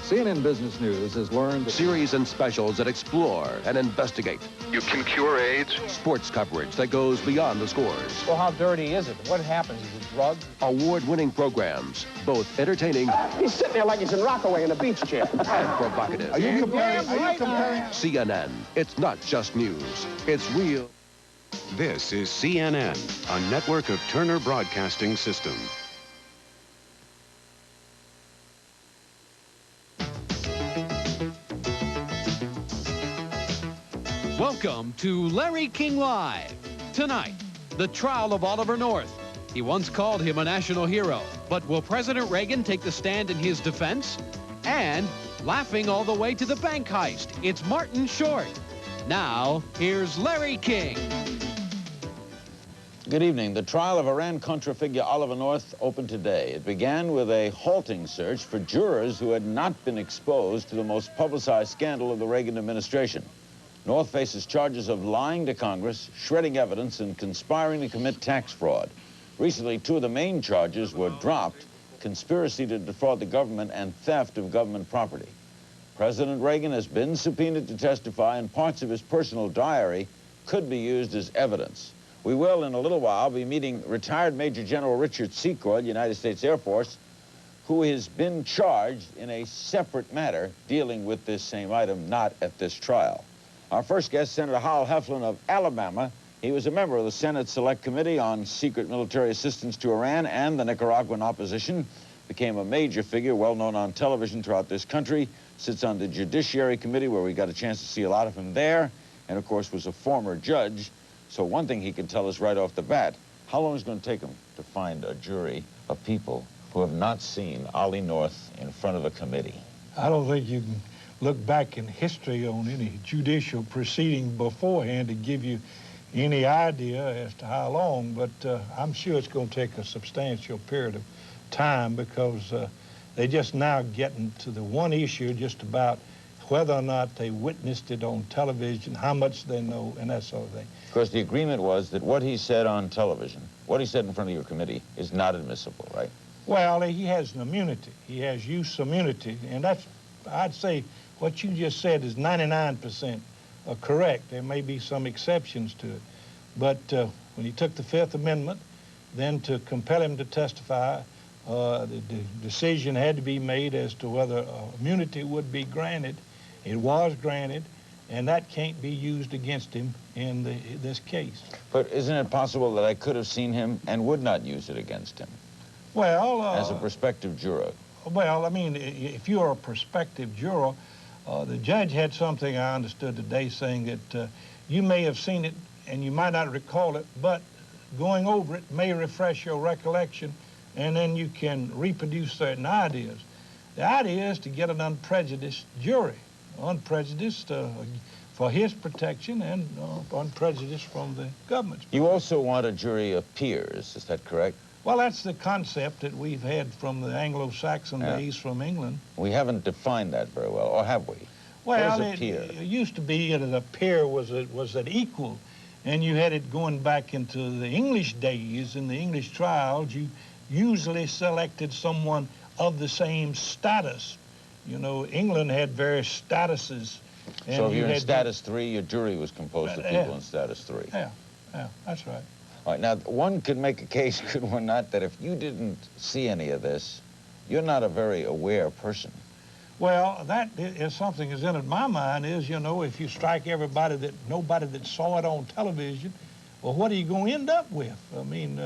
CNN Business News has learned series and specials that explore and investigate. You can cure AIDS. Sports coverage that goes beyond the scores. Well, how dirty is it? What happens? Is it drugged? Award-winning programs, both entertaining. He's sitting there like he's in Rockaway in a beach chair. And provocative. Are you comparing? CNN. It's not just news. It's real. This is CNN, a network of Turner Broadcasting System. Welcome to Larry King Live. Tonight, the trial of Oliver North. He once called him a national hero, but will President Reagan take the stand in his defense? And laughing all the way to the bank heist, it's Martin Short. Now, here's Larry King. Good evening. The trial of Iran-Contra figure Oliver North opened today. It began with a halting search for jurors who had not been exposed to the most publicized scandal of the Reagan administration. North faces charges of lying to Congress, shredding evidence, and conspiring to commit tax fraud. Recently, two of the main charges were dropped: conspiracy to defraud the government and theft of government property. President Reagan has been subpoenaed to testify, and parts of his personal diary could be used as evidence. We will, in a little while, be meeting retired Major General Richard Secord, United States Air Force, who has been charged in a separate matter dealing with this same item, not at this trial. Our first guest, Senator Howell Heflin of Alabama. He was a member of the Senate Select Committee on Secret Military Assistance to Iran and the Nicaraguan opposition. Became a major figure, well known on television throughout this country. Sits on the Judiciary Committee, where we got a chance to see a lot of him there. And, of course, was a former judge. So one thing he can tell us right off the bat: how long is it going to take him to find a jury of people who have not seen Ollie North in front of a committee? I don't think you can look back in history on any judicial proceeding beforehand to give you any idea as to how long, but I'm sure it's going to take a substantial period of time, because they're just now getting to the one issue just about whether or not they witnessed it on television, how much they know, and that sort of thing. Of course, the agreement was that what he said on television, what he said in front of your committee, is not admissible, right? Well, he has an immunity. He has use immunity, and that's, I'd say, what you just said is 99% correct. There may be some exceptions to it. But when he took the Fifth Amendment, then to compel him to testify, the decision had to be made as to whether immunity would be granted. It was granted, and that can't be used against him in this case. But isn't it possible that I could have seen him and would not use it against him? Well, as a prospective juror. Well, I mean, if you're a prospective juror, the judge had something I understood today saying that you may have seen it and you might not recall it, but going over it may refresh your recollection, and then you can reproduce certain ideas. The idea is to get an unprejudiced jury, unprejudiced for his protection and unprejudiced from the government's protection. You also want a jury of peers, is that correct? Well, that's the concept that we've had from the Anglo-Saxon days from England. We haven't defined that very well, or have we? Well, it used to be that a peer was an equal, and you had it going back into the English days. In the English trials, you usually selected someone of the same status. You know, England had various statuses. And so if you're in status 3, your jury was composed of people in status 3. Yeah, that's right. All right, now, one could make a case, could one not, that if you didn't see any of this, you're not a very aware person. Well, that is something that's in my mind is, you know, if you strike nobody that saw it on television, well, what are you going to end up with? I mean,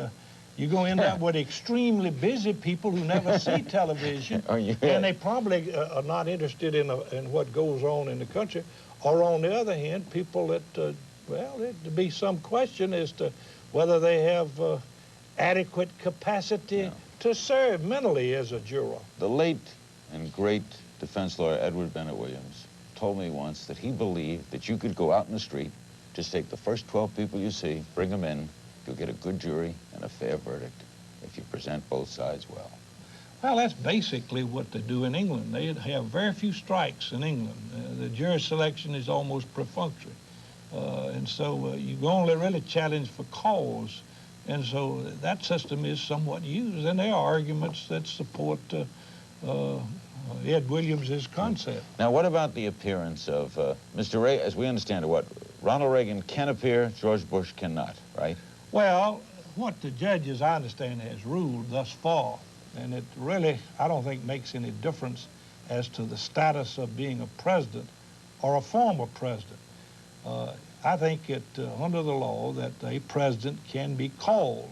you're going to end up with extremely busy people who never see television, and they probably are not interested in what goes on in the country. Or on the other hand, people that, well, there'd be some question as to whether they have adequate capacity to serve mentally as a juror. The late and great defense lawyer Edward Bennett Williams told me once that he believed that you could go out in the street, just take the first 12 people you see, bring them in, you'll get a good jury and a fair verdict if you present both sides well. Well, that's basically what they do in England. They have very few strikes in England. The jury selection is almost perfunctory. And so you only really challenge for cause. And so that system is somewhat used. And there are arguments that support Ed Williams' concept. Now, what about the appearance of Mr. Reagan? As we understand it, what Ronald Reagan can appear, George Bush cannot, right? Well, what the judges, I understand, has ruled thus far, and it really, I don't think, makes any difference as to the status of being a president or a former president. I think it, under the law, that a president can be called.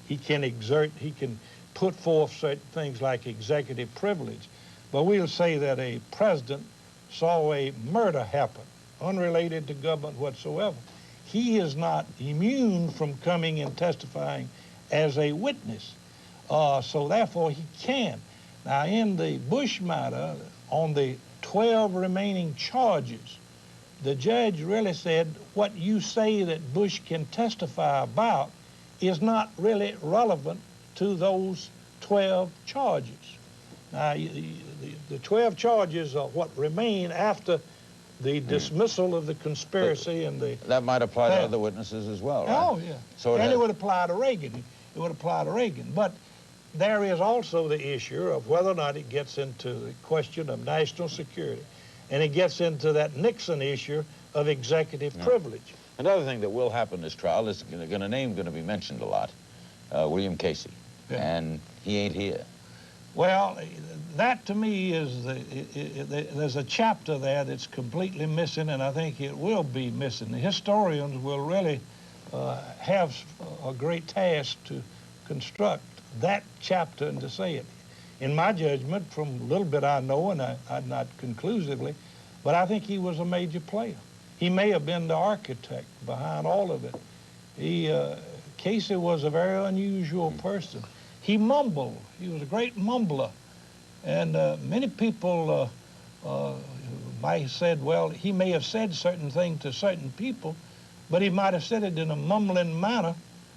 He can put forth certain things like executive privilege. But we'll say that a president saw a murder happen, unrelated to government whatsoever. He is not immune from coming and testifying as a witness. So therefore, he can. Now, in the Bush matter, on the 12 remaining charges, the judge really said what you say that Bush can testify about is not really relevant to those 12 charges. Now, the 12 charges are what remain after the dismissal of the conspiracy and the... That might apply to other witnesses as well, right? Oh, yeah. So it would apply to Reagan. It would apply to Reagan. But there is also the issue of whether or not it gets into the question of national security. And it gets into that Nixon issue of executive privilege. Another thing that will happen in this trial is a name going to be mentioned a lot, William Casey. Yeah. And he ain't here. Well, that to me is there's a chapter there that's completely missing, and I think it will be missing. The historians will really have a great task to construct that chapter and to say it. In my judgment, from a little bit I know, and I'm not conclusively, but I think he was a major player. He may have been the architect behind all of it. Casey was a very unusual person. He mumbled. He was a great mumbler. And many people might have said, well, he may have said certain things to certain people, but he might have said it in a mumbling manner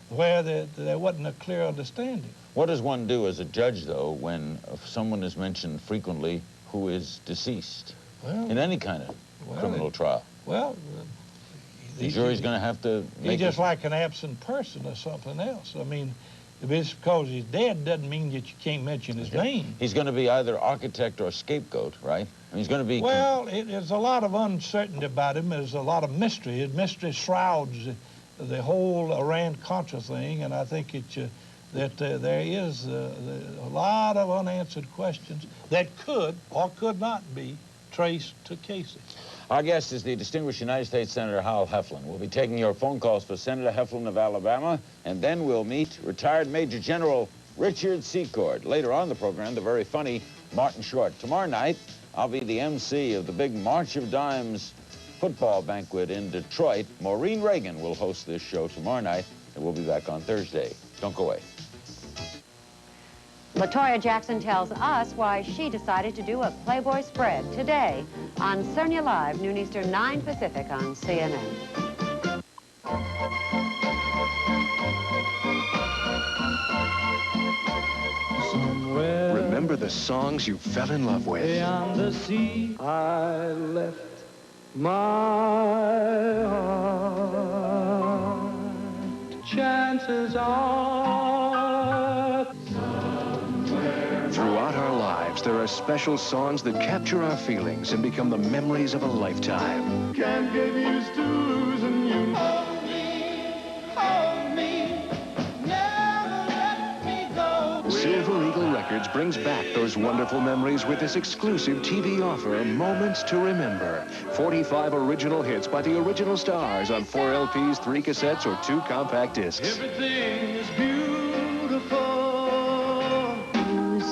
where there wasn't a clear understanding. What does one do as a judge, though, when someone is mentioned frequently who is deceased in any kind of criminal trial? Well, the jury's going to have to make just like an absent person or something else. I mean, if it's because he's dead doesn't mean that you can't mention his name. He's going to be either architect or scapegoat, right? I mean, he's going to be... Well, there's a lot of uncertainty about him. There's a lot of mystery. His mystery shrouds the whole Iran-Contra thing, and I think that there is a lot of unanswered questions that could or could not be traced to Casey. Our guest is the distinguished United States Senator Hal Heflin. We'll be taking your phone calls for Senator Heflin of Alabama, and then we'll meet retired Major General Richard Secord. Later on in the program, the very funny Martin Short. Tomorrow night, I'll be the MC of the big March of Dimes football banquet in Detroit. Maureen Reagan will host this show tomorrow night, and we'll be back on Thursday. Don't go away. LaToya Jackson tells us why she decided to do a Playboy spread today on Cernia Live, noon Eastern, 9 Pacific on CNN. Somewhere remember the songs you fell in love with. Beyond the sea, I left my heart. Chances are Throughout our lives, there are special songs that capture our feelings and become the memories of a lifetime. can't get used to losing you. Hold me, never let me go. Silver Eagle Records brings back those wonderful memories with this exclusive TV offer, Moments to Remember. 45 original hits by the original stars on 4 LPs, 3 cassettes, or 2 compact discs. Everything is beautiful.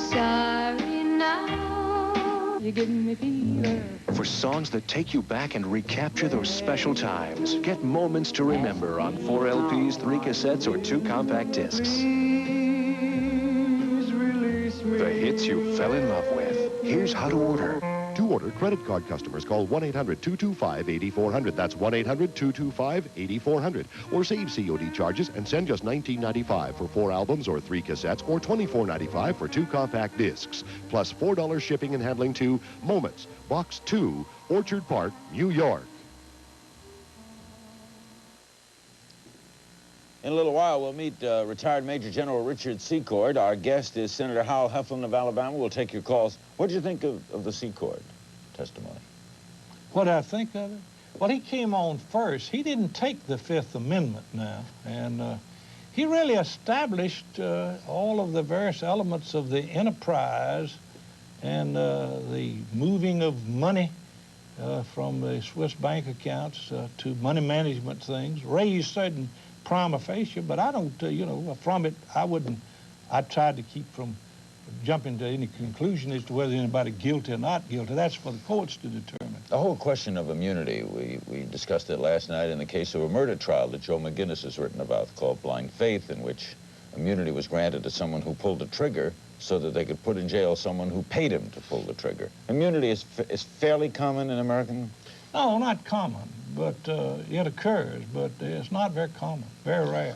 Sorry now, you're giving me fever. For songs that take you back and recapture those special times, get Moments to Remember on 4 LPs, 3 cassettes, or 2 compact discs. The hits you fell in love with. Here's how to order. To order, credit card customers call 1-800-225-8400. That's 1-800-225-8400. Or save COD charges and send just $19.95 for 4 albums or 3 cassettes, or $24.95 for 2 compact discs. Plus $4 shipping and handling to Moments, Box 2, Orchard Park, New York. In a little while, we'll meet retired Major General Richard Secord. Our guest is Senator Hal Heflin of Alabama. We'll take your calls. What did you think of the Secord testimony? What I think of it? Well, he came on first. He didn't take the Fifth Amendment now, and he really established all of the various elements of the enterprise and the moving of money from the Swiss bank accounts to money management things, raised certain prima facie, but I don't, you know, from it, I tried to keep from jumping to any conclusion as to whether anybody guilty or not guilty. That's for the courts to determine. The whole question of immunity, we discussed it last night in the case of a murder trial that Joe McGinnis has written about called Blind Faith, in which immunity was granted to someone who pulled the trigger so that they could put in jail someone who paid him to pull the trigger. Immunity is fairly common in American? No, not common, but it occurs, but it's not very common, very rare.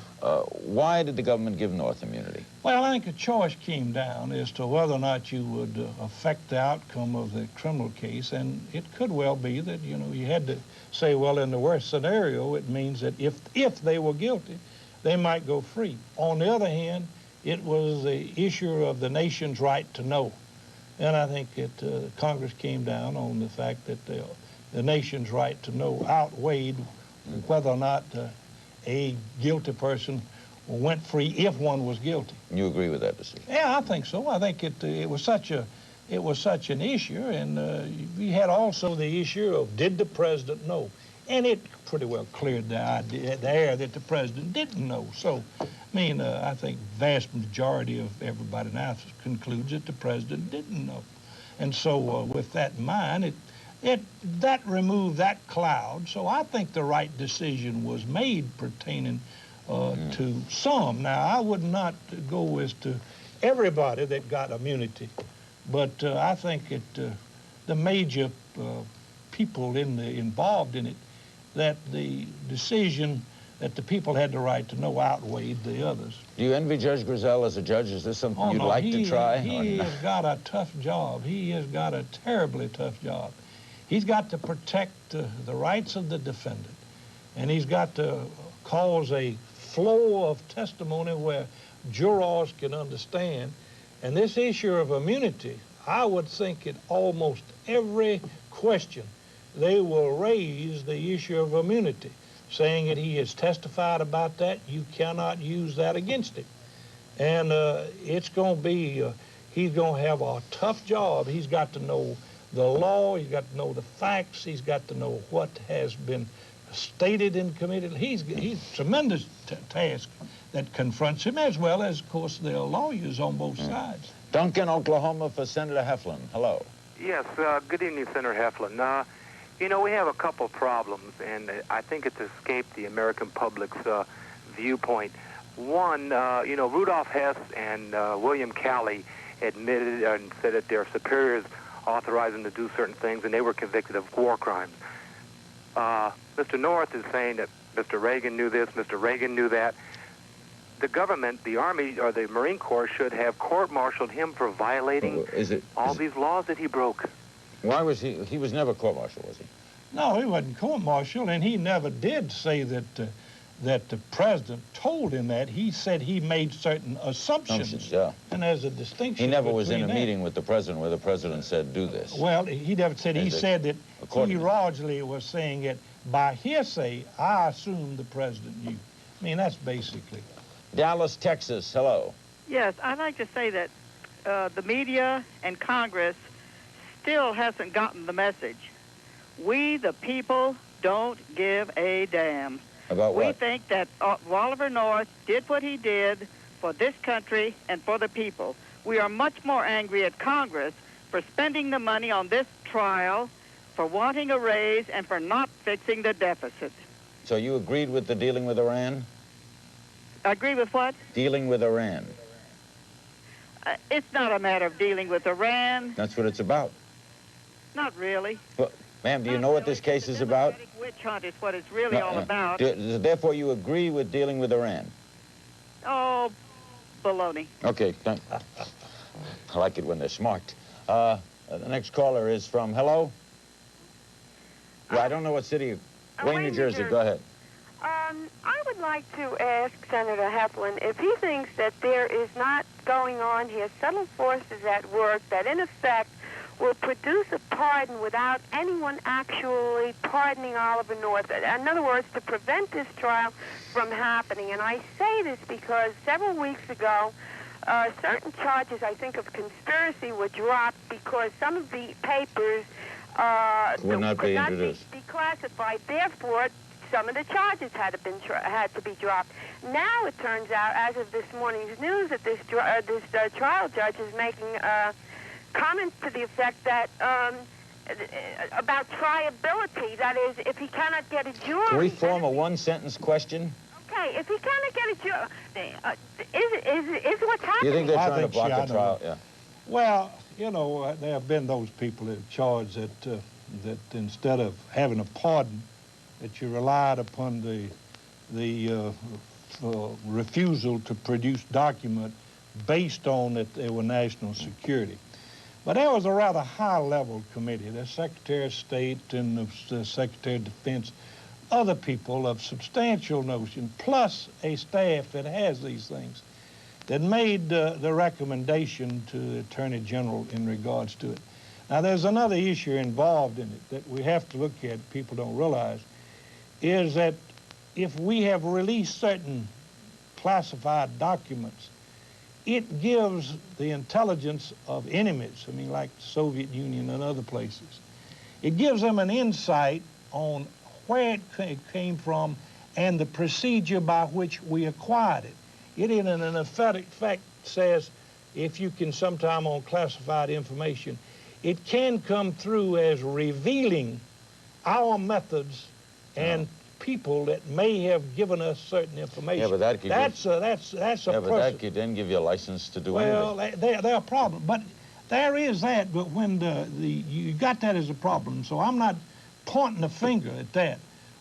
Why did the government give North immunity? Well, I think a choice came down as to whether or not you would affect the outcome of the criminal case, and it could well be that, you know, you had to say, well, in the worst scenario, it means that if they were guilty, they might go free. On the other hand, it was the issue of the nation's right to know. And I think that Congress came down on the fact that the nation's right to know outweighed whether or not a guilty person went free if one was guilty. You agree with that decision? Yeah, I think so. I think it was such an issue, and we had also the issue of did the president know, and it pretty well cleared the air that the president didn't know. So, I mean, I think vast majority of everybody now concludes that the president didn't know, and so with that in mind, that removed that cloud. So I think the right decision was made pertaining to some. Now, I would not go as to everybody that got immunity, but I think the major people involved in it, that the decision that the people had the right to know outweighed the others. Do you envy Judge Grisel as a judge? Is this something you'd like to try? He has got a tough job. He has got a terribly tough job. He's got to protect the rights of the defendant, and he's got to cause a flow of testimony where jurors can understand. And this issue of immunity, I would think in almost every question, they will raise the issue of immunity, saying that he has testified about that, you cannot use that against him. And it's going to be, he's going to have a tough job. He's got to know the law, he's got to know the facts, he's got to know what has been stated in committee. He's a tremendous task that confronts him, as well as, of course, the lawyers on both sides. Duncan, Oklahoma, for Senator Heflin. Hello. Yes, good evening, Senator Heflin. You know, we have a couple problems, and I think it's escaped the American public's viewpoint. One, you know, Rudolph Hess and William Calley admitted and said that their superiors authorized them to do certain things, and they were convicted of war crimes. Mr. North is saying that Mr. Reagan knew this, Mr. Reagan knew that. The government, the Army, or the Marine Corps should have court-martialed him for violating all these laws that he broke. Why was he was never court-martialed, was he? No, he wasn't court-martialed, and he never did say that that the president told him that. He said he made certain assumptions. Yeah. And there's a distinction. He never was in a that. meeting with the president where the president said, do this. Well, he never said, he said that he largely was saying it by hearsay, I assume the president knew. I mean, that's basically. Dallas, Texas, hello. Yes, I'd like to say that the media and Congress still hasn't gotten the message. We, the people, don't give a damn. About what? We think that Oliver North did what he did for this country and for the people. We are much more angry at Congress for spending the money on this trial, for wanting a raise, and for not fixing the deficit. So you agreed with the dealing with Iran? Agree with what? Dealing with Iran. It's not a matter of dealing with Iran. That's what it's about. Not really. Well, ma'am, do you know what this case is about? Witch hunt is what it's really all about. Therefore, you agree with dealing with Iran? Oh, baloney. Okay, I like it when they're smart. The next caller is from, hello? Well, I don't know what city, Wayne, New Jersey. Go ahead. I would like to ask Senator Heflin if he thinks that there is not going on here subtle forces at work that, in effect, will produce a pardon without anyone actually pardoning Oliver North. In other words, to prevent this trial from happening. And I say this because several weeks ago, certain charges, I think, of conspiracy were dropped because some of the papers could not be declassified. Therefore, some of the charges had to be dropped. Now it turns out, as of this morning's news, that this trial judge is making comments to the effect that about triability. That is, if he cannot get a jury. Can we form a one-sentence question? Okay, if he cannot get a jury, is what's happening? Do you think they're trying to block the trial? Yeah. Well, you know, there have been those people that charge that instead of having a pardon, that you relied upon the refusal to produce documents based on that they were national security. But there was a rather high-level committee, the Secretary of State and the Secretary of Defense, other people of substantial notion, plus a staff that has these things, that made the recommendation to the Attorney General in regards to it. Now, there's another issue involved in it that we have to look at, people don't realize, is that if we have released certain classified documents, it gives the intelligence of enemies, I mean, like the Soviet Union and other places, it gives them an insight on where it came from and the procedure by which we acquired it. It in an effect says, if you can sometime on classified information, it can come through as revealing our methods and people that may have given us certain information. Yeah, but that could that's a yeah, but that could then give you a license to do anything. Well, they're a problem, but there is that. But when you got that as a problem, so I'm not pointing the finger at that,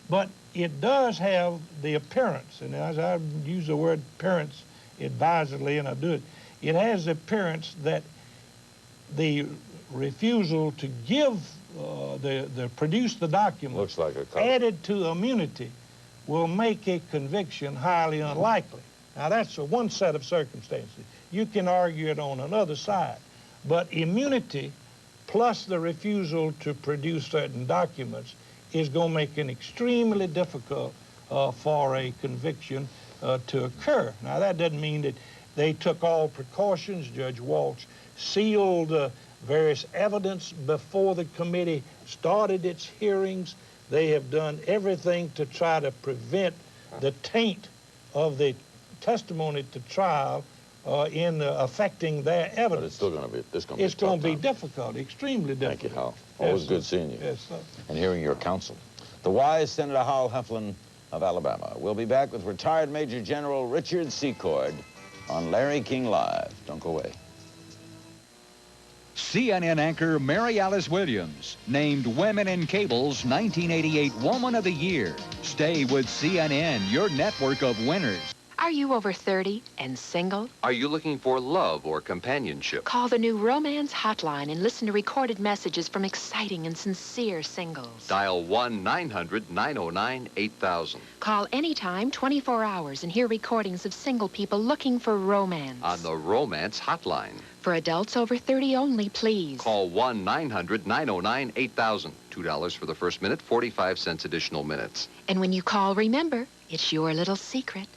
but it does have the appearance, and as I use the word appearance advisedly, and I do it, it has the appearance that the refusal to give produce the document looks like a added to immunity will make a conviction highly unlikely. Now, that's one set of circumstances. You can argue it on another side, but immunity plus the refusal to produce certain documents is going to make it extremely difficult for a conviction to occur. Now, that doesn't mean that they took all precautions. Judge Walsh sealed various evidence before the committee started its hearings. They have done everything to try to prevent the taint of the testimony at the trial in affecting their evidence. But it's still going to be, it's going to be difficult, extremely difficult. Thank you, Hal. Always yes, good seeing you. Yes, sir. And hearing your counsel. The wise Senator Hal Heflin of Alabama. We'll be back with retired Major General Richard Secord on Larry King Live. Don't go away. CNN anchor Mary Alice Williams, named Women in Cable's 1988 Woman of the Year. Stay with CNN, your network of winners. Are you over 30 and single? Are you looking for love or companionship? Call the new Romance Hotline and listen to recorded messages from exciting and sincere singles. Dial 1-900-909-8000. Call anytime, 24 hours, and hear recordings of single people looking for romance. On the Romance Hotline. For adults over 30 only, please. Call 1-900-909-8000. $2 for the first minute, 45 cents additional minutes. And when you call, remember, it's your little secret.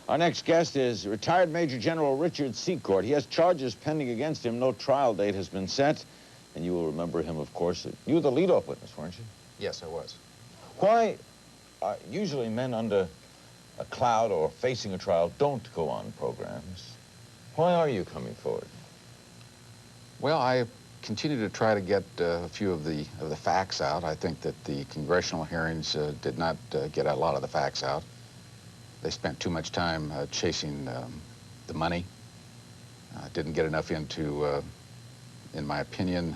Our next guest is retired Major General Richard Secord. He has charges pending against him. No trial date has been set. And you will remember him, of course. You were the lead-off witness, weren't you? Yes, I was. Why, usually men under a cloud or facing a trial don't go on programs. Why are you coming forward? Well, I continue to try to get a few of the facts out. I think that the congressional hearings did not get a lot of the facts out. They spent too much time chasing the money. Didn't get enough into, in my opinion,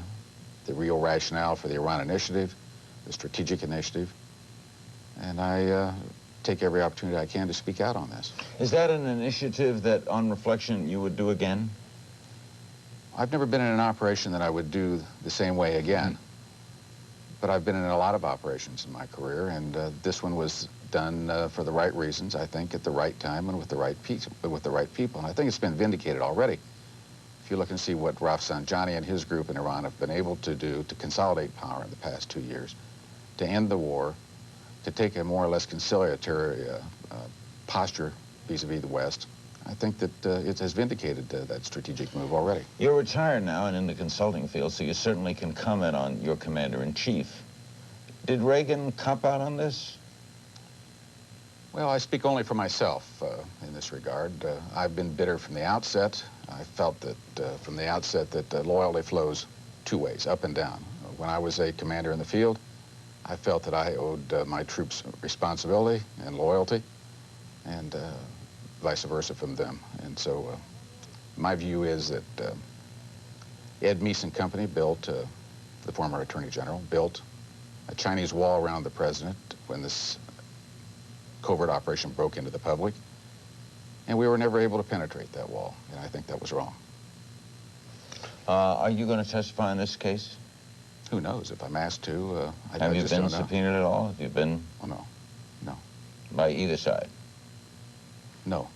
the real rationale for the Iran initiative, the strategic initiative. And I take every opportunity I can to speak out on this. Is that an initiative that, on reflection, you would do again? I've never been in an operation that I would do the same way again. But I've been in a lot of operations in my career, and this one was done for the right reasons, I think, at the right time and with the right people. And I think it's been vindicated already. If you look and see what Rafsanjani and his group in Iran have been able to do to consolidate power in the past 2 years, to end the war, to take a more or less conciliatory posture vis-a-vis the West, I think that it has vindicated that strategic move already. You're retired now and in the consulting field, so you certainly can comment on your commander-in-chief. Did Reagan cop out on this? Well, I speak only for myself in this regard. I've been bitter from the outset. I felt that from the outset that loyalty flows two ways, up and down. When I was a commander in the field, I felt that I owed my troops responsibility and loyalty, and vice versa from them. And so my view is that Ed Meese and Company built, the former Attorney General, built a Chinese wall around the president when this covert operation broke into the public, and we were never able to penetrate that wall, and I think that was wrong. Are you going to testify in this case? Who knows? If I'm asked to, I Have you just been don't know. subpoenaed at all? Have you been? Oh, no. No. By either side? No.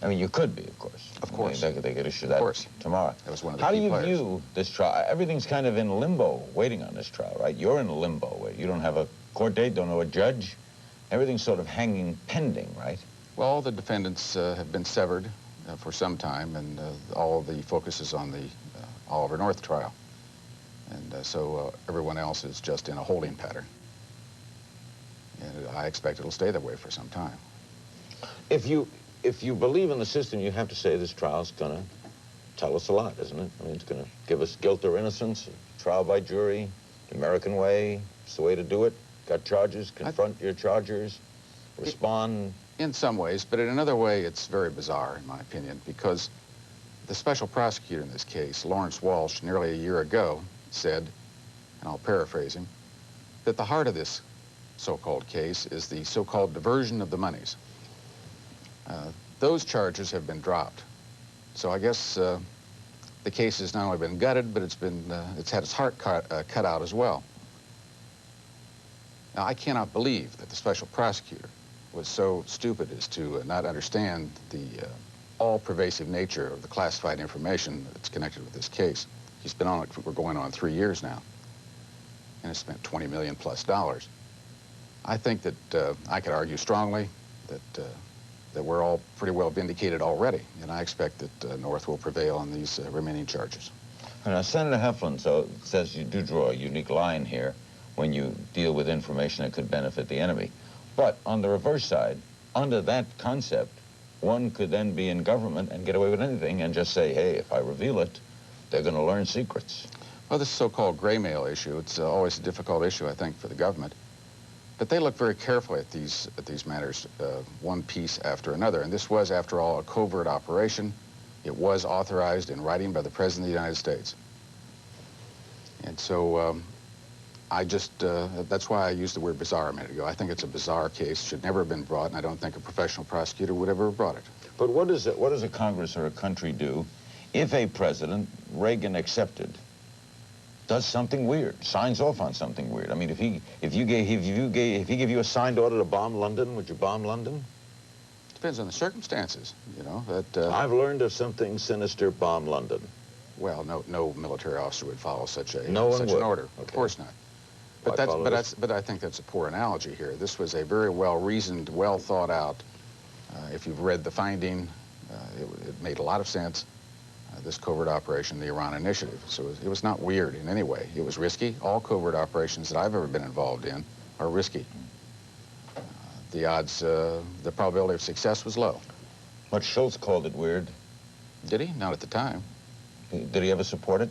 I mean, you could be, of course. Of course. They could issue that tomorrow. That was one of the How do key you players. view this trial? Everything's kind of in limbo, waiting on this trial, right? You're in limbo, where you don't have a court date, don't know a judge. Everything's sort of hanging pending, right? Well, all the defendants have been severed for some time, and all the focus is on the Oliver North trial. And so everyone else is just in a holding pattern. And I expect it'll stay that way for some time. If you believe in the system, you have to say this trial's going to tell us a lot, isn't it? I mean, it's going to give us guilt or innocence, trial by jury, the American way. It's the way to do it. Got charges, confront your chargers, respond. In some ways, but in another way, it's very bizarre, in my opinion, because the special prosecutor in this case, Lawrence Walsh, nearly a year ago, said, and I'll paraphrase him, that the heart of this so-called case is the so-called diversion of the monies. Those charges have been dropped. So I guess the case has not only been gutted, but it's had its heart cut out as well. Now, I cannot believe that the special prosecutor was so stupid as to not understand the all-pervasive nature of the classified information that's connected with this case. He's been on it, we're going on 3 years now, and has spent $20 million plus. I think that I could argue strongly that we're all pretty well vindicated already, and I expect that North will prevail on these remaining charges. Now, Senator Heflin says you do draw a unique line here when you deal with information that could benefit the enemy. But on the reverse side, under that concept, one could then be in government and get away with anything and just say, hey, if I reveal it, they're going to learn secrets. Well, this so-called gray mail issue, it's always a difficult issue, I think, for the government. But they look very carefully at these matters, one piece after another. And this was, after all, a covert operation. It was authorized in writing by the President of the United States. And so that's why I used the word bizarre a minute ago. I think it's a bizarre case, should never have been brought, and I don't think a professional prosecutor would ever have brought it. But what does a Congress or a country do if a president, Reagan accepted, does something weird, signs off on something weird? I mean, if he gave you a signed order to bomb London, would you bomb London? Depends on the circumstances, you know. I've learned of something sinister, bomb London. Well, no military officer would follow such an would. order. Okay. Of course not. But I think that's a poor analogy here. This was a very well-reasoned, well-thought-out. If you've read the finding, it made a lot of sense. This covert operation, the Iran Initiative. So it was not weird in any way. It was risky. All covert operations that I've ever been involved in are risky. The probability of success was low. But Schultz called it weird. Did he? Not at the time. Did he ever support it?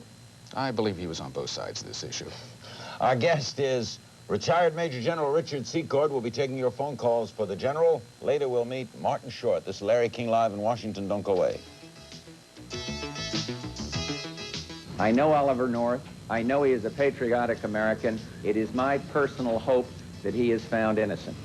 I believe he was on both sides of this issue. Our guest is retired Major General Richard Secord. We'll be taking your phone calls for the General. Later we'll meet Martin Short. This is Larry King Live in Washington. Don't go away. I know Oliver North. I know he is a patriotic American. It is my personal hope that he is found innocent.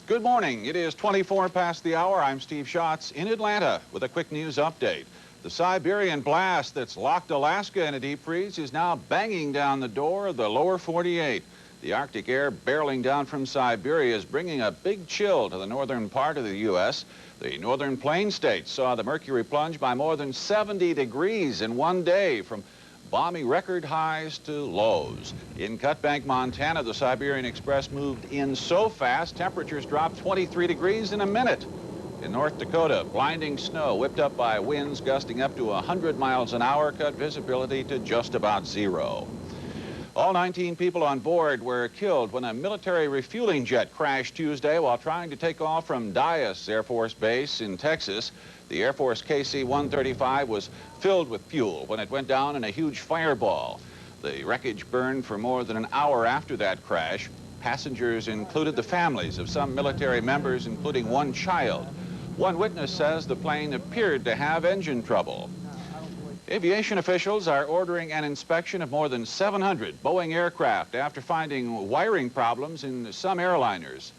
Good morning. It is 24 past the hour. I'm Steve Schatz in Atlanta with a quick news update. The Siberian blast that's locked Alaska in a deep freeze is now banging down the door of the lower 48. The Arctic air barreling down from Siberia is bringing a big chill to the northern part of the U.S. The northern plain states saw the mercury plunge by more than 70 degrees in one day, from balmy record highs to lows. In Cutbank, Montana, the Siberian Express moved in so fast, temperatures dropped 23 degrees in a minute. In North Dakota, blinding snow whipped up by winds gusting up to 100 miles an hour cut visibility to just about zero. All 19 people on board were killed when a military refueling jet crashed Tuesday while trying to take off from Dyess Air Force Base in Texas. The Air Force KC-135 was filled with fuel when it went down in a huge fireball. The wreckage burned for more than an hour after that crash. Passengers included the families of some military members, including one child. One witness says the plane appeared to have engine trouble. Aviation officials are ordering an inspection of more than 700 Boeing aircraft after finding wiring problems in some airliners.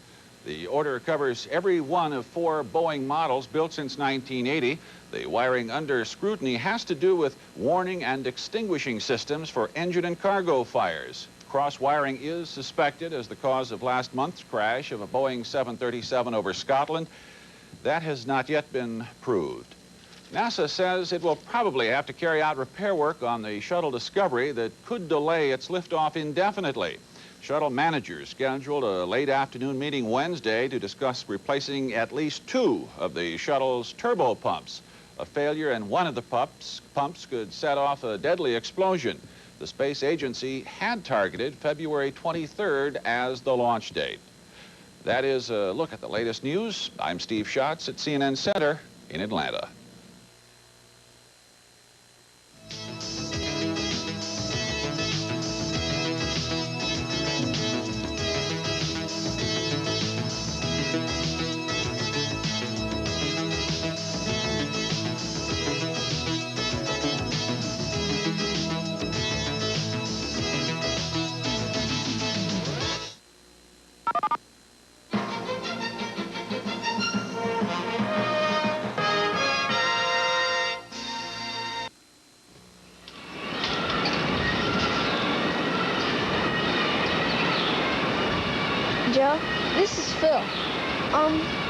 The order covers every one of 4 Boeing models built since 1980. The wiring under scrutiny has to do with warning and extinguishing systems for engine and cargo fires. Cross-wiring is suspected as the cause of last month's crash of a Boeing 737 over Scotland. That has not yet been proved. NASA says it will probably have to carry out repair work on the shuttle Discovery that could delay its liftoff indefinitely. Shuttle managers scheduled a late afternoon meeting Wednesday to discuss replacing at least 2 of the shuttle's turbo pumps. A failure in one of the pumps could set off a deadly explosion. The space agency had targeted February 23rd as the launch date. That is a look at the latest news. I'm Steve Schatz at CNN Center in Atlanta. Joe, this is Phil.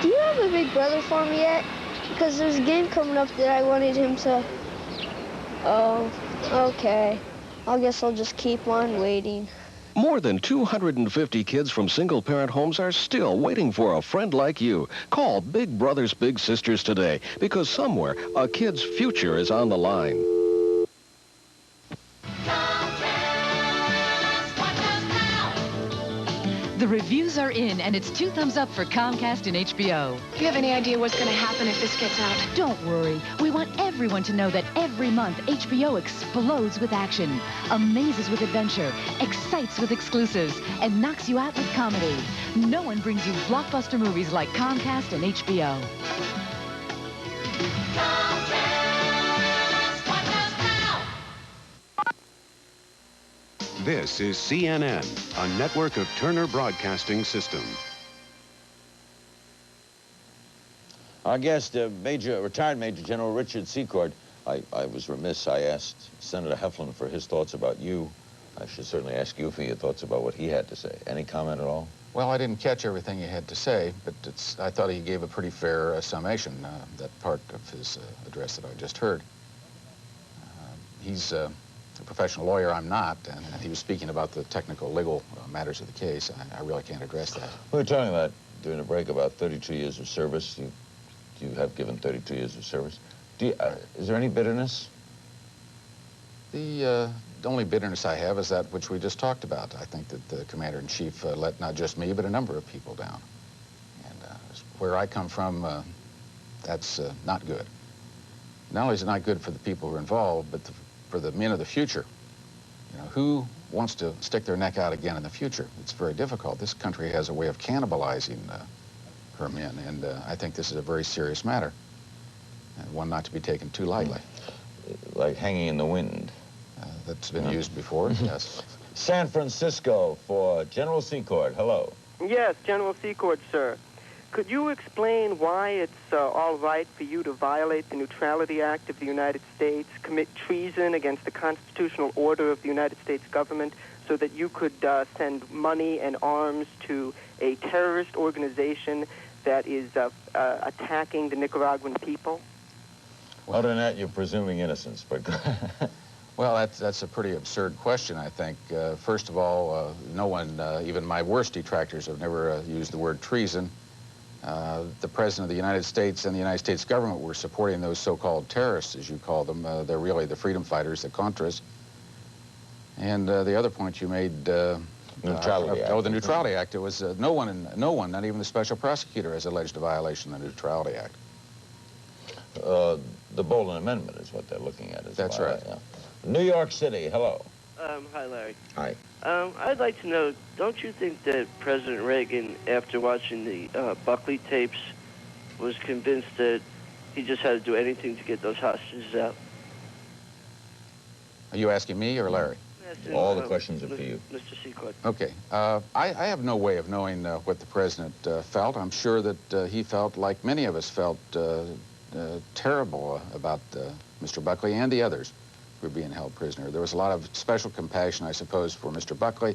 Do you have a big brother for me yet? Because there's a game coming up that I wanted him to... Oh, okay. I guess I'll just keep on waiting. More than 250 kids from single-parent homes are still waiting for a friend like you. Call Big Brothers Big Sisters today, because somewhere a kid's future is on the line. The reviews are in, and it's 2 thumbs up for Comcast and HBO. Do you have any idea what's going to happen if this gets out? Don't worry. We want everyone to know that every month, HBO explodes with action, amazes with adventure, excites with exclusives, and knocks you out with comedy. No one brings you blockbuster movies like Comcast and HBO. This is CNN, a network of Turner Broadcasting System. Our guest, retired Major General Richard Secord. I was remiss. I asked Senator Heflin for his thoughts about you. I should certainly ask you for your thoughts about what he had to say. Any comment at all? Well, I didn't catch everything he had to say, but I thought he gave a pretty fair summation, that part of his address that I just heard. He's a professional lawyer. I'm not, and he was speaking about the technical legal matters of the case. I really can't address that. We were talking about, during the break, about 32 years of service. You have given 32 years of service. Is there any bitterness? The only bitterness I have is that which we just talked about. I think that the Commander-in-Chief let not just me, but a number of people down. And where I come from, that's not good. Not only is it not good for the people who are involved, but for the men of the future. You know, who wants to stick their neck out again in the future? It's very difficult. This country has a way of cannibalizing her men, and I think this is a very serious matter, and one not to be taken too lightly. Like hanging in the wind. That's been used before, yes. San Francisco for General Secord. Hello. Yes, General Secord, sir. Could you explain why it's all right for you to violate the Neutrality Act of the United States, commit treason against the constitutional order of the United States government, so that you could send money and arms to a terrorist organization that is attacking the Nicaraguan people? Other than that, you're presuming innocence, but... Well, that's a pretty absurd question, I think. First of all, no one, even my worst detractors, have never used the word treason. The President of the United States and the United States government were supporting those so-called terrorists, as you call them. They're really the freedom fighters, the Contras. And the other point you made... Neutrality Act. Oh, the Neutrality Act. It was no one, not even the special prosecutor, has alleged a violation of the Neutrality Act. The Bolin Amendment is what they're looking at. That's right. Yeah. New York City, hello. Hi, Larry. Hi. I'd like to know, don't you think that President Reagan, after watching the Buckley tapes, was convinced that he just had to do anything to get those hostages out? Are you asking me or Larry? All the questions are for you. Mr. Secord. Okay. I have no way of knowing what the President felt. I'm sure that he felt, like many of us felt, terrible about Mr. Buckley and the others who were being held prisoner. There was a lot of special compassion, I suppose, for Mr. Buckley,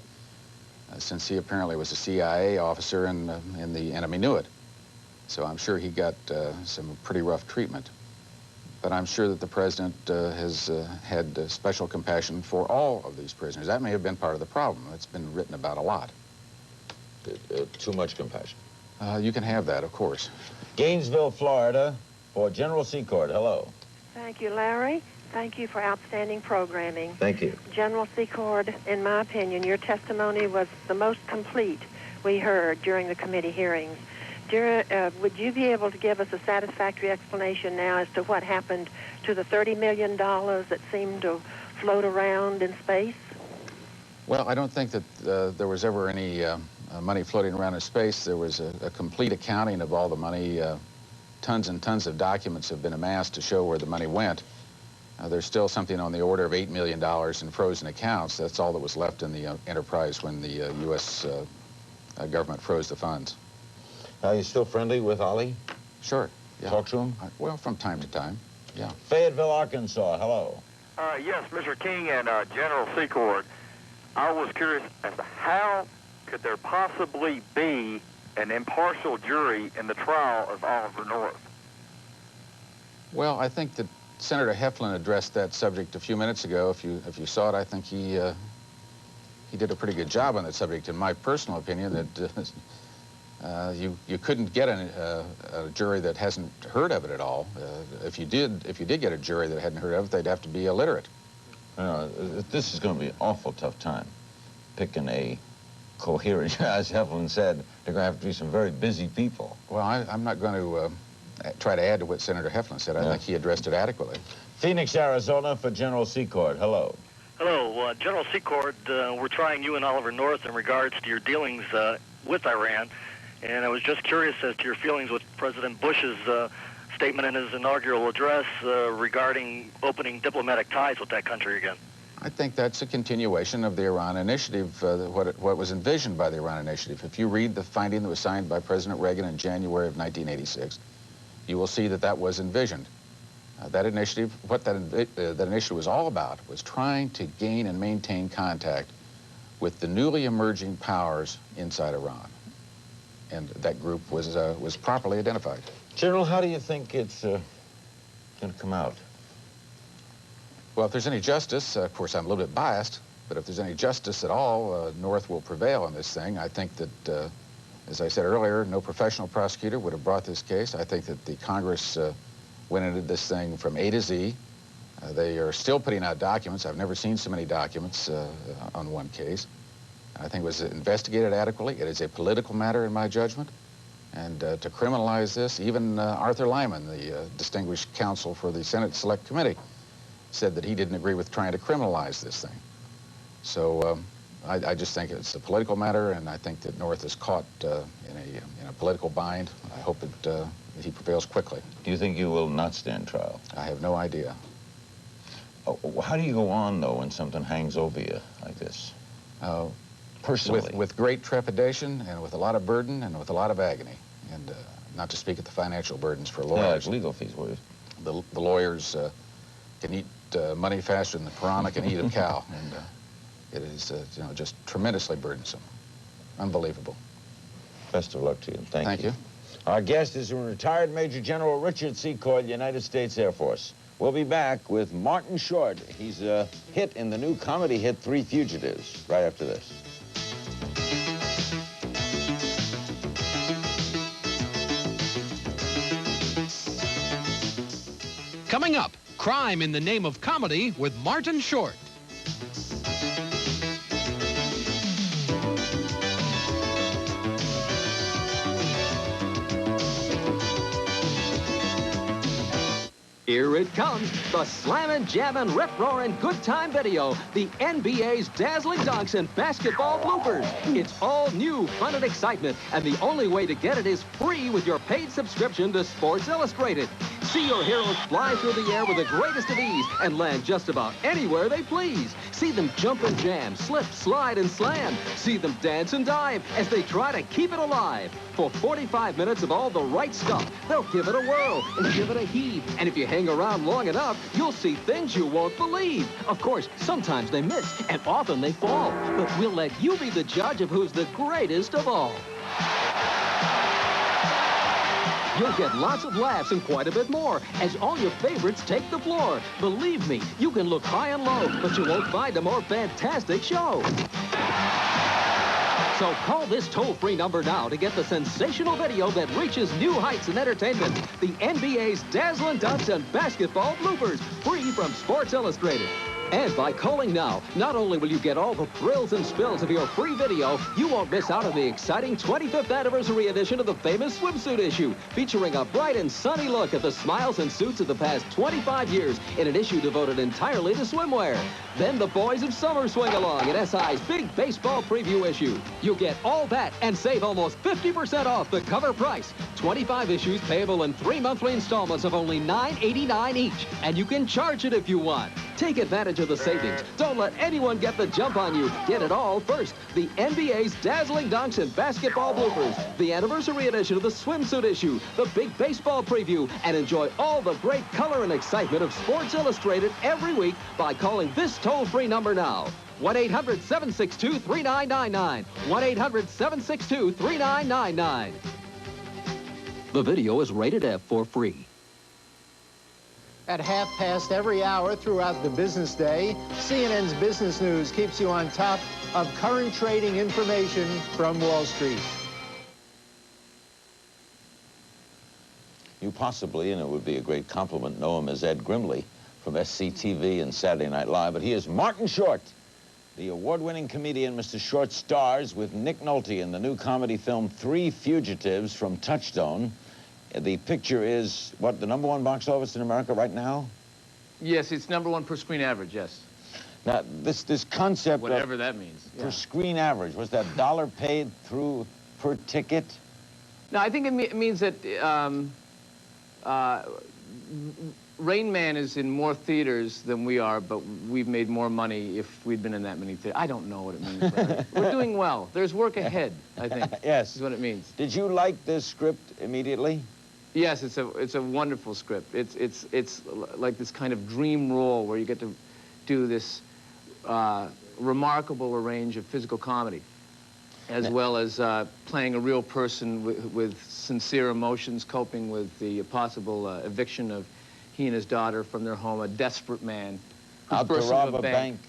since he apparently was a CIA officer and the enemy knew it. So I'm sure he got some pretty rough treatment. But I'm sure that the President has had special compassion for all of these prisoners. That may have been part of the problem. It's been written about a lot. Too much compassion. You can have that, of course. Gainesville, Florida, for General Secord. Hello. Thank you, Larry. Thank you for outstanding programming. Thank you. General Secord, in my opinion, your testimony was the most complete we heard during the committee hearings. Would you be able to give us a satisfactory explanation now as to what happened to the $30 million that seemed to float around in space? Well, I don't think that there was ever any money floating around in space. There was a complete accounting of all the money. Tons and tons of documents have been amassed to show where the money went. There's still something on the order of $8 million in frozen accounts. That's all that was left in the enterprise when the U.S. Government froze the funds. Are you still friendly with Ollie? Sure. Yeah. Talk to him? Well, from time to time, yeah. Fayetteville, Arkansas, hello. Yes, Mr. King and General Secord, I was curious as to how could there possibly be an impartial jury in the trial of Oliver North? Well, I think that Senator Heflin addressed that subject a few minutes ago. If you saw it, I think he did a pretty good job on that subject. In my personal opinion, that you couldn't get a jury that hasn't heard of it at all. If you did get a jury that hadn't heard of it, they'd have to be illiterate. This is going to be an awful tough time picking a coherent, as Heflin said, they're going to have to be some very busy people. Well, I'm not going to try to add to what Senator Heflin said. I think he addressed it adequately. Phoenix, Arizona, for General Secord. Hello. Hello, General Secord. We're trying you and Oliver North in regards to your dealings with Iran. And I was just curious as to your feelings with President Bush's statement in his inaugural address regarding opening diplomatic ties with that country again. I think that's a continuation of the Iran Initiative, what was envisioned by the Iran Initiative. If you read the finding that was signed by President Reagan in January of 1986, you will see that that was envisioned. That initiative, what that initiative was all about was trying to gain and maintain contact with the newly emerging powers inside Iran. And that group was properly identified. General, how do you think it's going to come out? Well, if there's any justice, of course, I'm a little bit biased, but if there's any justice at all, North will prevail in this thing. I think that, as I said earlier, no professional prosecutor would have brought this case. I think that the Congress went into this thing from A to Z. They are still putting out documents. I've never seen so many documents on one case. I think it was investigated adequately. It is a political matter in my judgment. And to criminalize this, even Arthur Lyman, the distinguished counsel for the Senate Select Committee, said that he didn't agree with trying to criminalize this thing. So I just think it's a political matter, and I think that North is caught in a political bind. I hope that he prevails quickly. Do you think you will not stand trial? I have no idea. How do you go on, though, when something hangs over you like this? Personally? With great trepidation and with a lot of burden and with a lot of agony. and not to speak of the financial burdens for lawyers. Yeah, legal fees, what is the lawyers can eat money faster than the piranha can eat a cow, and it is you know, just tremendously burdensome. Unbelievable. Best of luck to you. Thank you. Our guest is retired Major General Richard Secord, United States Air Force. We'll be back with Martin Short. He's a hit in the new comedy hit Three Fugitives, right after this. Coming up, Crime in the Name of Comedy with Martin Short. Here it comes, the Slammin', Jammin', Rip-Roarin' Good Time Video, the NBA's dazzling dunks and basketball bloopers. It's all new fun and excitement, and the only way to get it is free with your paid subscription to Sports Illustrated. See your heroes fly through the air with the greatest of ease and land just about anywhere they please. See them jump and jam, slip, slide, and slam. See them dance and dive as they try to keep it alive. For 45 minutes of all the right stuff, they'll give it a whirl and give it a heave. And if you hang around long enough, you'll see things you won't believe. Of course, sometimes they miss, and often they fall. But we'll let you be the judge of who's the greatest of all. You'll get lots of laughs and quite a bit more as all your favorites take the floor. Believe me, you can look high and low, but you won't find a more fantastic show. So call this toll-free number now to get the sensational video that reaches new heights in entertainment. The NBA's dazzling dunks and basketball bloopers, free from Sports Illustrated. And by calling now, not only will you get all the thrills and spills of your free video, you won't miss out on the exciting 25th anniversary edition of the famous swimsuit issue, featuring a bright and sunny look at the smiles and suits of the past 25 years in an issue devoted entirely to swimwear. Then the Boys of Summer swing along in SI's big baseball preview issue. You'll get all that and save almost 50% off the cover price. 25 issues payable in 3 monthly installments of only $9.89 each. And you can charge it if you want. Take advantage of the savings. Don't let anyone get the jump on you. Get it all first. The NBA's dazzling dunks and basketball bloopers, the anniversary edition of the swimsuit issue, the big baseball preview, and enjoy all the great color and excitement of Sports Illustrated every week by calling this toll-free number now. 1-800-762-3999. 1-800-762-3999. The video is rated F for free. At 1/2 every hour throughout the business day, CNN's Business News keeps you on top of current trading information from Wall Street. You possibly, and it would be a great compliment, know him as Ed Grimley from SCTV and Saturday Night Live, but he is Martin Short. The award-winning comedian, Mr. Short, stars with Nick Nolte in the new comedy film Three Fugitives from Touchstone. The picture is, what, the #1 box office in America right now? Yes, it's #1 per screen average, yes. Now, this concept whatever that means. Per screen average, was that dollar paid through per ticket? No, I think it means that Rain Man is in more theaters than we are, but we've made more money if we'd been in that many theaters. I don't know what it means. We're doing well. There's work ahead, I think. Yes. Is what it means. Did you like this script immediately? Yes, it's a wonderful script. It's like this kind of dream role where you get to do this remarkable range of physical comedy, as well as playing a real person with sincere emotions, coping with the possible eviction of he and his daughter from their home, a desperate man who's out to rob a bank.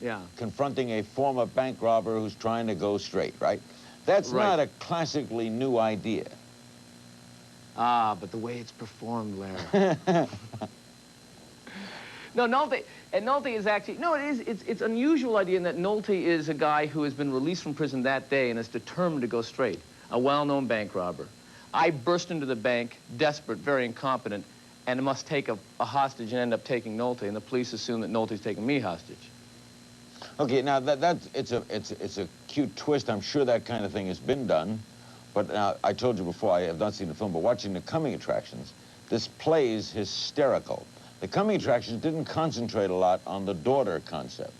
Yeah. Confronting a former bank robber who's trying to go straight, right? That's not a classically new idea. Ah, but the way it's performed, Larry. No, Nolte is actually, no, it's an unusual idea in that Nolte is a guy who has been released from prison that day and is determined to go straight, a well-known bank robber. I burst into the bank, desperate, very incompetent, and must take a hostage and end up taking Nolte, and the police assume that Nolte's taking me hostage. Okay, now it's a cute twist. I'm sure that kind of thing has been done. But now, I told you before, I have not seen the film, but watching the coming attractions, this play's hysterical. The coming attractions didn't concentrate a lot on the daughter concept.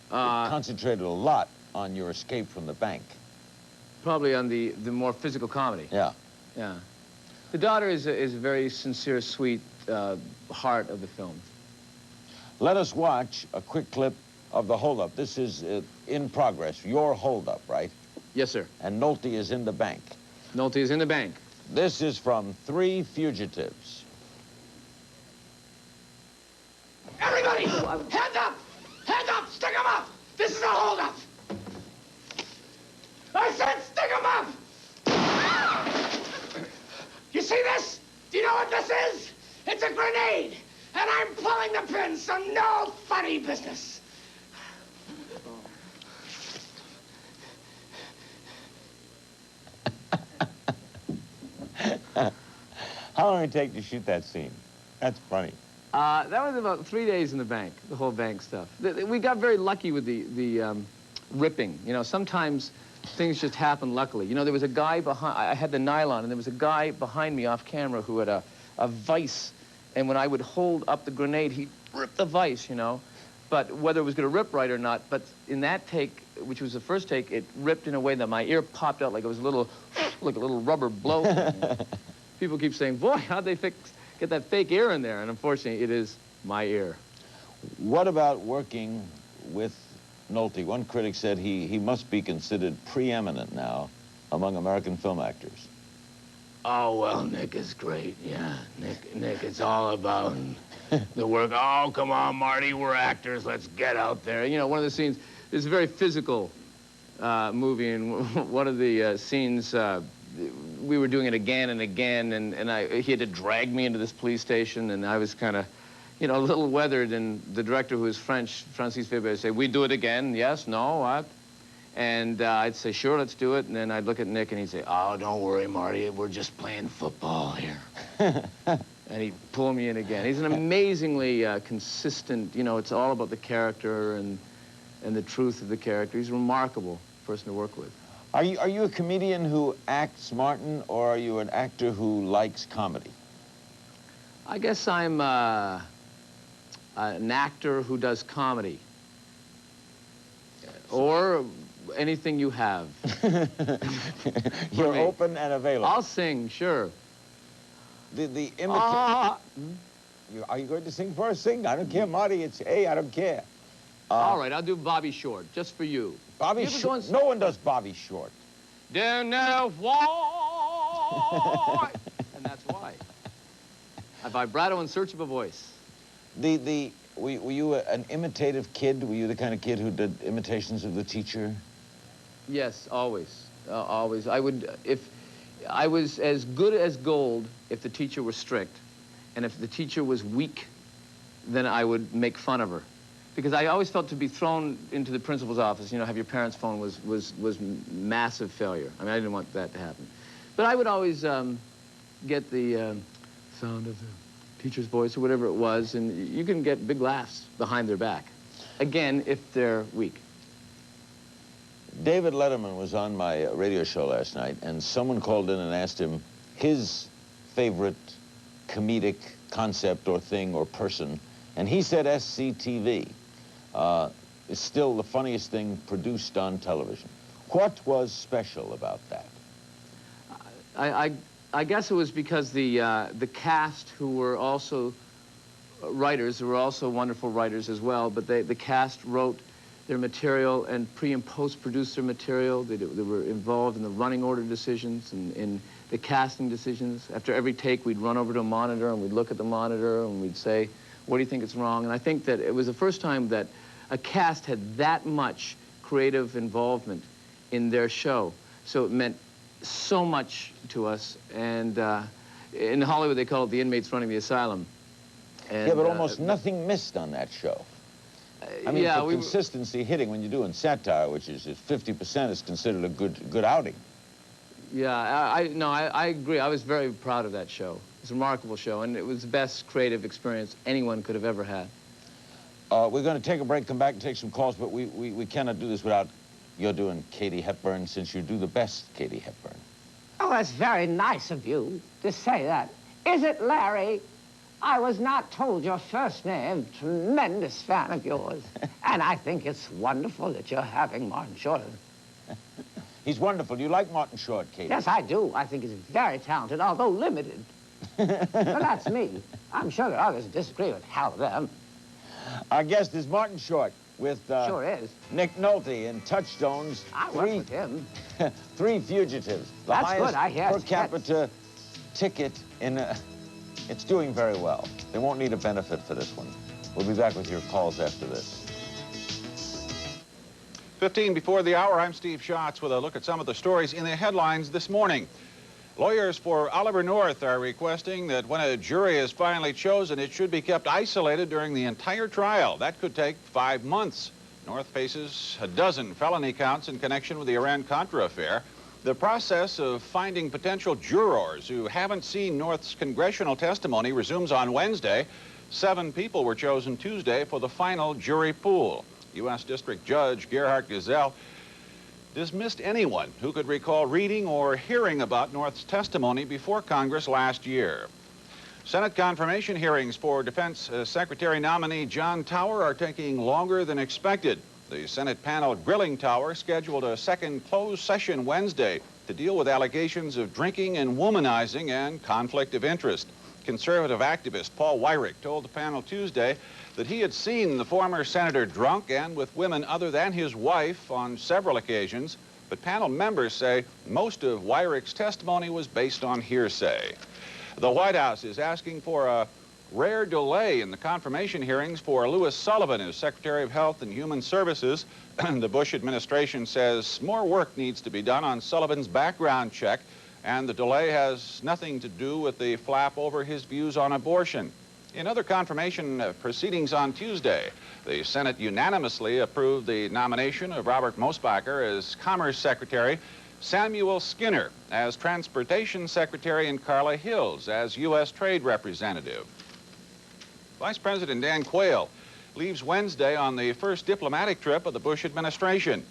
It concentrated a lot on your escape from the bank. probably on the more physical comedy. Yeah. Yeah. The daughter is a very sincere, sweet heart of the film. Let us watch a quick clip of the holdup. This is in progress. Your holdup, right? Yes, sir. And Nolte is in the bank. Nolte is in the bank. This is from Three Fugitives. Everybody, hands up! Hands up! Stick them up! This is a holdup! I said stick them up! You see this? Do you know what this is? It's a grenade! And I'm pulling the pin, so no funny business. How long did it take to shoot that scene? That's funny. That was about 3 days in the bank, the whole bank stuff. We got very lucky with the ripping. You know, sometimes things just happen luckily. You know, there was a guy behind, I had the nylon, and there was a guy behind me off camera who had a vise, and when I would hold up the grenade, he'd rip the vise, you know. But whether it was going to rip right or not, but in that take, which was the first take, it ripped in a way that my ear popped out like it was a little, like a little rubber blow. People keep saying, boy, how'd they get that fake ear in there? And unfortunately, it is my ear. What about working with Nolte? One critic said he must be considered preeminent now among American film actors. Oh, well, Nick is great, yeah. Nick, it's all about the work. Oh, come on, Marty, we're actors. Let's get out there. You know, one of the scenes, it's a very physical movie, and one of the scenes, we were doing it again and again, and he had to drag me into this police station, and I was kind of, you know, a little weathered, and the director, who was French, Francis Weber, would say, we do it again? Yes? No? What? And I'd say, sure, let's do it. And then I'd look at Nick, and he'd say, oh, don't worry, Marty, we're just playing football here. And he'd pull me in again. He's an amazingly consistent, you know, it's all about the character and the truth of the character. He's a remarkable person to work with. Are you a comedian who acts, Martin, or are you an actor who likes comedy? I guess I'm an actor who does comedy. Or anything you have. You're open and available. I'll sing, sure. The imitation... Are you going to sing for us? Sing. I don't care, Marty. It's I don't care. All right, I'll do Bobby Short, just for you. Bobby Short? No one does Bobby Short. Down there, why? And that's why. A vibrato in search of a voice. Were you an imitative kid? Were you the kind of kid who did imitations of the teacher? Yes, always. Always. I was as good as gold if the teacher was strict. And if the teacher was weak, then I would make fun of her. Because I always felt to be thrown into the principal's office, you know, have your parents' phone was massive failure. I mean, I didn't want that to happen. But I would always get the sound of the teacher's voice or whatever it was, and you can get big laughs behind their back. Again, if they're weak. David Letterman was on my radio show last night, and someone called in and asked him his favorite comedic concept or thing or person, and he said SCTV is still the funniest thing produced on television. What was special about that? I guess it was because the cast, who were also writers, who were also wonderful writers as well, but the cast wrote their material and pre- and post-produced their material. They were involved in the running order decisions and in the casting decisions. After every take, we'd run over to a monitor and we'd look at the monitor and we'd say, what do you think is wrong? And I think that it was the first time that a cast had that much creative involvement in their show. So it meant so much to us. And in Hollywood, they call it the inmates running the asylum. And, yeah, but almost nothing missed on that show. I mean, yeah, for consistency hitting when you're doing satire, which is 50% is considered a good outing. Yeah, I agree. I was very proud of that show. It was a remarkable show, and it was the best creative experience anyone could have ever had. We're going to take a break, come back and take some calls, but we cannot do this without you're doing Katie Hepburn, since you do the best Katie Hepburn. Oh, that's very nice of you to say that. Is it, Larry? I was not told your first name. Tremendous fan of yours. And I think it's wonderful that you're having Martin Short. He's wonderful. You like Martin Short, Katie? Yes, I do. I think he's very talented, although limited. But that's me. I'm sure there are others who disagree with half of them. Our guest is Martin Short with Sure is. Nick Nolte in Touchstones. I work with him. 3 Fugitives. The That's highest good. I hear per it. capita ticket in it's doing very well. They won't need a benefit for this one. We'll be back with your calls after this. 15 before the hour, I'm Steve Schatz with a look at some of the stories in the headlines this morning. Lawyers for Oliver North are requesting that when a jury is finally chosen, it should be kept isolated during the entire trial. That could take 5 months. North faces a dozen felony counts in connection with the Iran-Contra affair. The process of finding potential jurors who haven't seen North's congressional testimony resumes on Wednesday. 7 people were chosen Tuesday for the final jury pool. U.S. District Judge Gerhard Gesell dismissed anyone who could recall reading or hearing about North's testimony before Congress last year. Senate confirmation hearings for Defense Secretary nominee John Tower are taking longer than expected. The Senate panel grilling Tower scheduled a second closed session Wednesday to deal with allegations of drinking and womanizing and conflict of interest. Conservative activist Paul Weyrich told the panel Tuesday that he had seen the former senator drunk and with women other than his wife on several occasions, but panel members say most of Weyrich's testimony was based on hearsay. The White House is asking for a rare delay in the confirmation hearings for Louis Sullivan as Secretary of Health and Human Services. The Bush administration says more work needs to be done on Sullivan's background check, and the delay has nothing to do with the flap over his views on abortion. In other confirmation proceedings on Tuesday, the Senate unanimously approved the nomination of Robert Mosbacher as Commerce Secretary, Samuel Skinner as Transportation Secretary, and Carla Hills as U.S. Trade Representative. Vice President Dan Quayle leaves Wednesday on the first diplomatic trip of the Bush administration.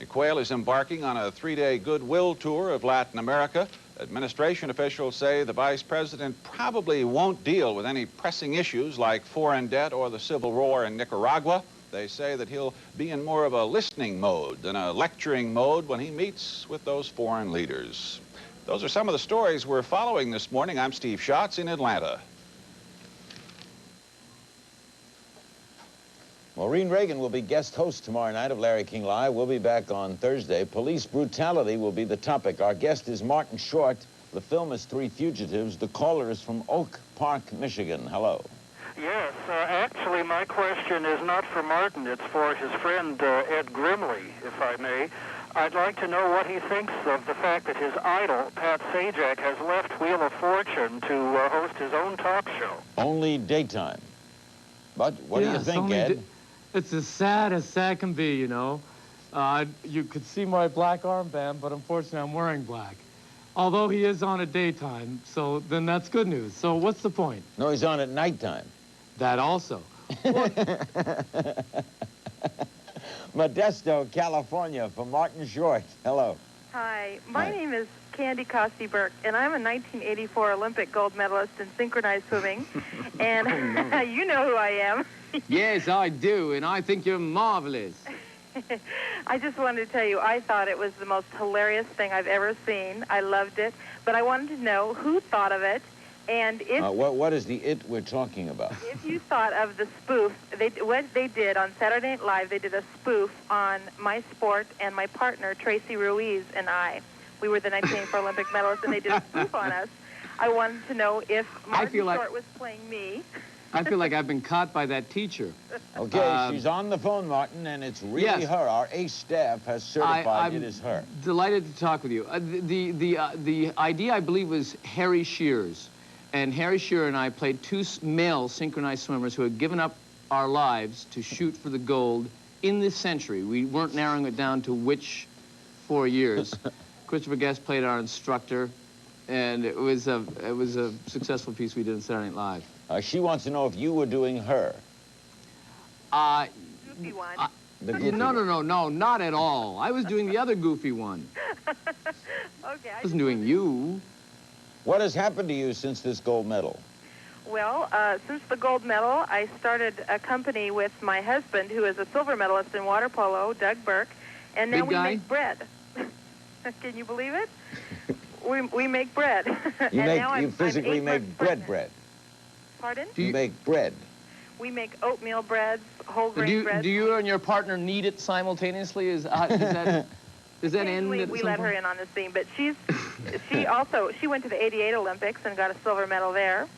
Quayle is embarking on a 3-day goodwill tour of Latin America. Administration officials say the vice president probably won't deal with any pressing issues like foreign debt or the civil war in Nicaragua. They say that he'll be in more of a listening mode than a lecturing mode when he meets with those foreign leaders. Those are some of the stories we're following this morning. I'm Steve Schatz in Atlanta. Maureen Reagan will be guest host tomorrow night of Larry King Live. We'll be back on Thursday. Police brutality will be the topic. Our guest is Martin Short. The film is 3 Fugitives. The caller is from Oak Park, Michigan. Hello. Yes, actually my question is not for Martin. It's for his friend Ed Grimley, if I may. I'd like to know what he thinks of the fact that his idol, Pat Sajak, has left Wheel of Fortune to host his own talk show. Only daytime. But what do you think, Ed? It's as sad can be, you know. You could see my black armband, but unfortunately I'm wearing black. Although he is on at daytime, so then that's good news. So what's the point? No, he's on at nighttime. That also. Modesto, California, for Martin Short. Hello. Hi, my name is Candy Costi Burke, and I'm a 1984 Olympic gold medalist in synchronized swimming. And you know who I am. Yes, I do, and I think you're marvelous. I just wanted to tell you, I thought it was the most hilarious thing I've ever seen. I loved it, but I wanted to know who thought of it, and if... what is the it we're talking about? If you thought of the spoof, what they did on Saturday Night Live, they did a spoof on my sport, and my partner, Tracy Ruiz, and I. We were the 1984 Olympic medalists, and they did a spoof on us. I wanted to know if Martin Short was playing me. I feel like I've been caught by that teacher. Okay, she's on the phone, Martin, and it's really her. Our ACE staff has certified it is her. Delighted to talk with you. The idea, I believe, was Harry Shearer's. And Harry Shearer and I played 2 male synchronized swimmers who had given up our lives to shoot for the gold in this century. We weren't narrowing it down to which 4 years. Christopher Guest played our instructor, and it was a successful piece we did on Saturday Night Live. She wants to know if you were doing her. Goofy one. No, not at all. I was doing the other goofy one. Okay. I wasn't doing you. What has happened to you since this gold medal? Well, since the gold medal, I started a company with my husband, who is a silver medalist in water polo, Doug Burke, and now we make bread. Can you believe it? We make bread. You physically make bread. Pardon? You make bread. We make oatmeal breads, whole grain breads. Do you and your partner knead it simultaneously? Does that end? We let her in on this thing, but she went to the '88 Olympics and got a silver medal there,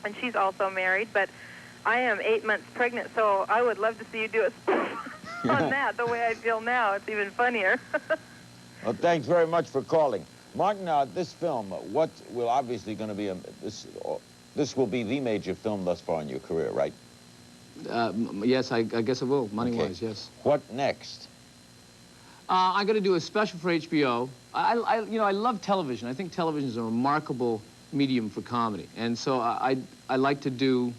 and she's also married. But I am 8 months pregnant, so I would love to see you do a spoof on that. The way I feel now, it's even funnier. Well, thanks very much for calling, Martin. This film, what will obviously going to be this will be the major film thus far in your career, right? Yes, I guess it will, money-wise, yes. What next? I'm going to do a special for HBO. I love television. I think television is a remarkable medium for comedy. And so I like to do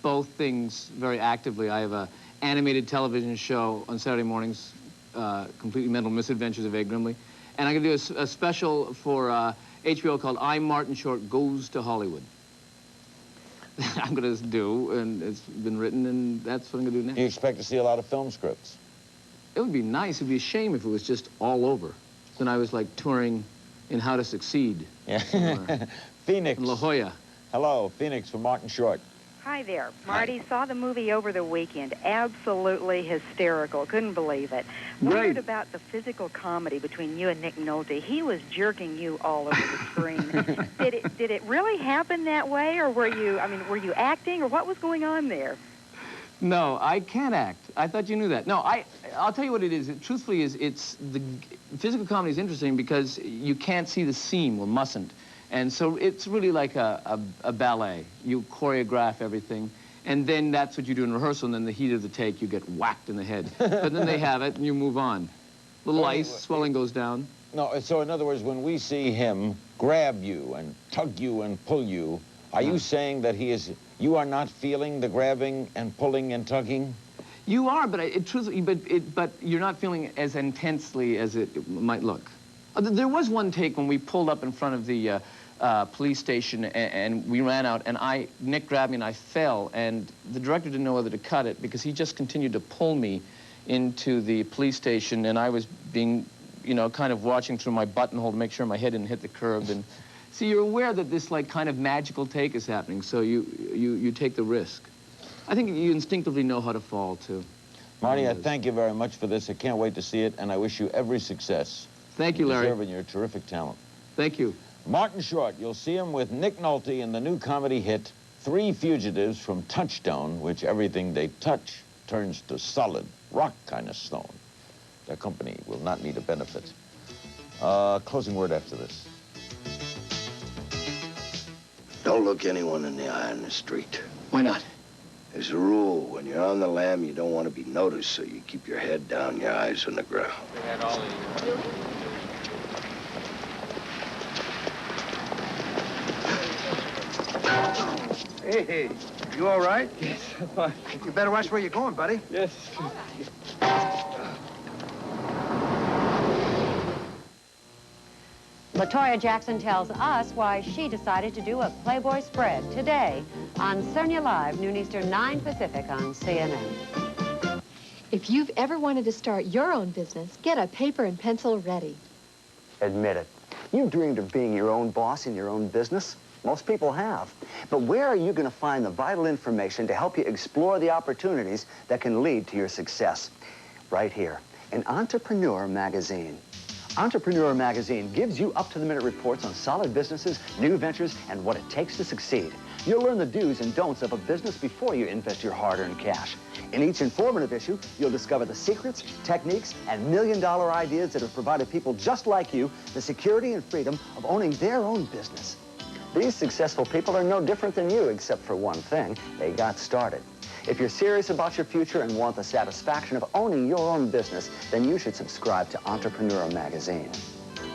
both things very actively. I have an animated television show on Saturday mornings, Completely Mental Misadventures of Ed Grimley. And I'm going to do a special for HBO called I'm Martin Short Goes to Hollywood. I'm going to do, and it's been written, and that's what I'm going to do next. Do you expect to see a lot of film scripts? It would be nice. It would be a shame if it was just all over. Then I was like touring in How to Succeed. Yeah. Phoenix. In La Jolla. Hello, Phoenix from Martin Short. Hi there. Marty, saw the movie over the weekend. Absolutely hysterical. Couldn't believe it. Wondered about the physical comedy between you and Nick Nolte. He was jerking you all over the screen. Did it really happen that way, or were you acting, or what was going on there? No, I can't act. I thought you knew that. No, I'll tell you what it is. Truthfully, it's the physical comedy is interesting because you can't see the seam, or mustn't. And so it's really like a ballet. You choreograph everything, and then that's what you do in rehearsal, and then the heat of the take, you get whacked in the head. But then they have it, and you move on. Little ice, swelling goes down. No, so in other words, when we see him grab you and tug you and pull you, are you saying that you are not feeling the grabbing and pulling and tugging? You are, but but you're not feeling as intensely as it might look. There was one take when we pulled up in front of the police station and we ran out, and Nick grabbed me and I fell, and the director didn't know whether to cut it because he just continued to pull me into the police station, and I was being, kind of watching through my buttonhole to make sure my head didn't hit the curb. And see, you're aware that this like kind of magical take is happening, so you take the risk. I think you instinctively know how to fall too. Marty, I thank you very much for this. I can't wait to see it, and I wish you every success. Thank you, Larry. Deserving your terrific talent. Thank you. Martin Short, you'll see him with Nick Nolte in the new comedy hit, Three Fugitives from Touchstone, which everything they touch turns to solid rock kind of stone. Their company will not need a benefit. Closing word after this. Don't look anyone in the eye on the street. Why not? There's a rule. When you're on the lam, you don't want to be noticed, so you keep your head down, your eyes on the ground. They had all the... Hey, you all right? Yes, I'm fine. You better watch where you're going, buddy. Yes. LaToya Jackson tells us why she decided to do a Playboy spread today on Cernia Live, noon Eastern, 9 Pacific on CNN. If you've ever wanted to start your own business, get a paper and pencil ready. Admit it. You dreamed of being your own boss in your own business. Most people have. But where are you going to find the vital information to help you explore the opportunities that can lead to your success? Right here, in Entrepreneur Magazine. Entrepreneur Magazine gives you up-to-the-minute reports on solid businesses, new ventures, and what it takes to succeed. You'll learn the do's and don'ts of a business before you invest your hard-earned cash. In each informative issue, you'll discover the secrets, techniques, and million-dollar ideas that have provided people just like you the security and freedom of owning their own business. These successful people are no different than you, except for one thing: they got started. If you're serious about your future and want the satisfaction of owning your own business, then you should subscribe to Entrepreneur Magazine.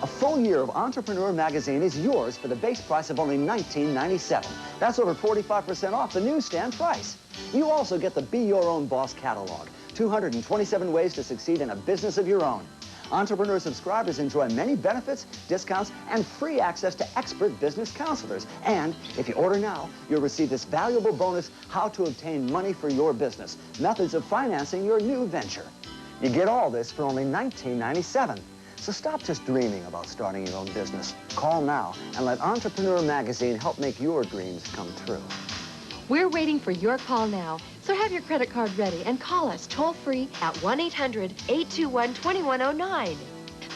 A full year of Entrepreneur Magazine is yours for the base price of only $19.97. That's over 45% off the newsstand price. You also get the Be Your Own Boss catalog, 227 ways to succeed in a business of your own. Entrepreneur subscribers enjoy many benefits, discounts, and free access to expert business counselors. And if you order now, you'll receive this valuable bonus, How to Obtain Money for Your Business, Methods of Financing Your New Venture. You get all this for only $19.97. So stop just dreaming about starting your own business. Call now and let Entrepreneur Magazine help make your dreams come true. We're waiting for your call now, so have your credit card ready and call us toll-free at 1-800-821-2109.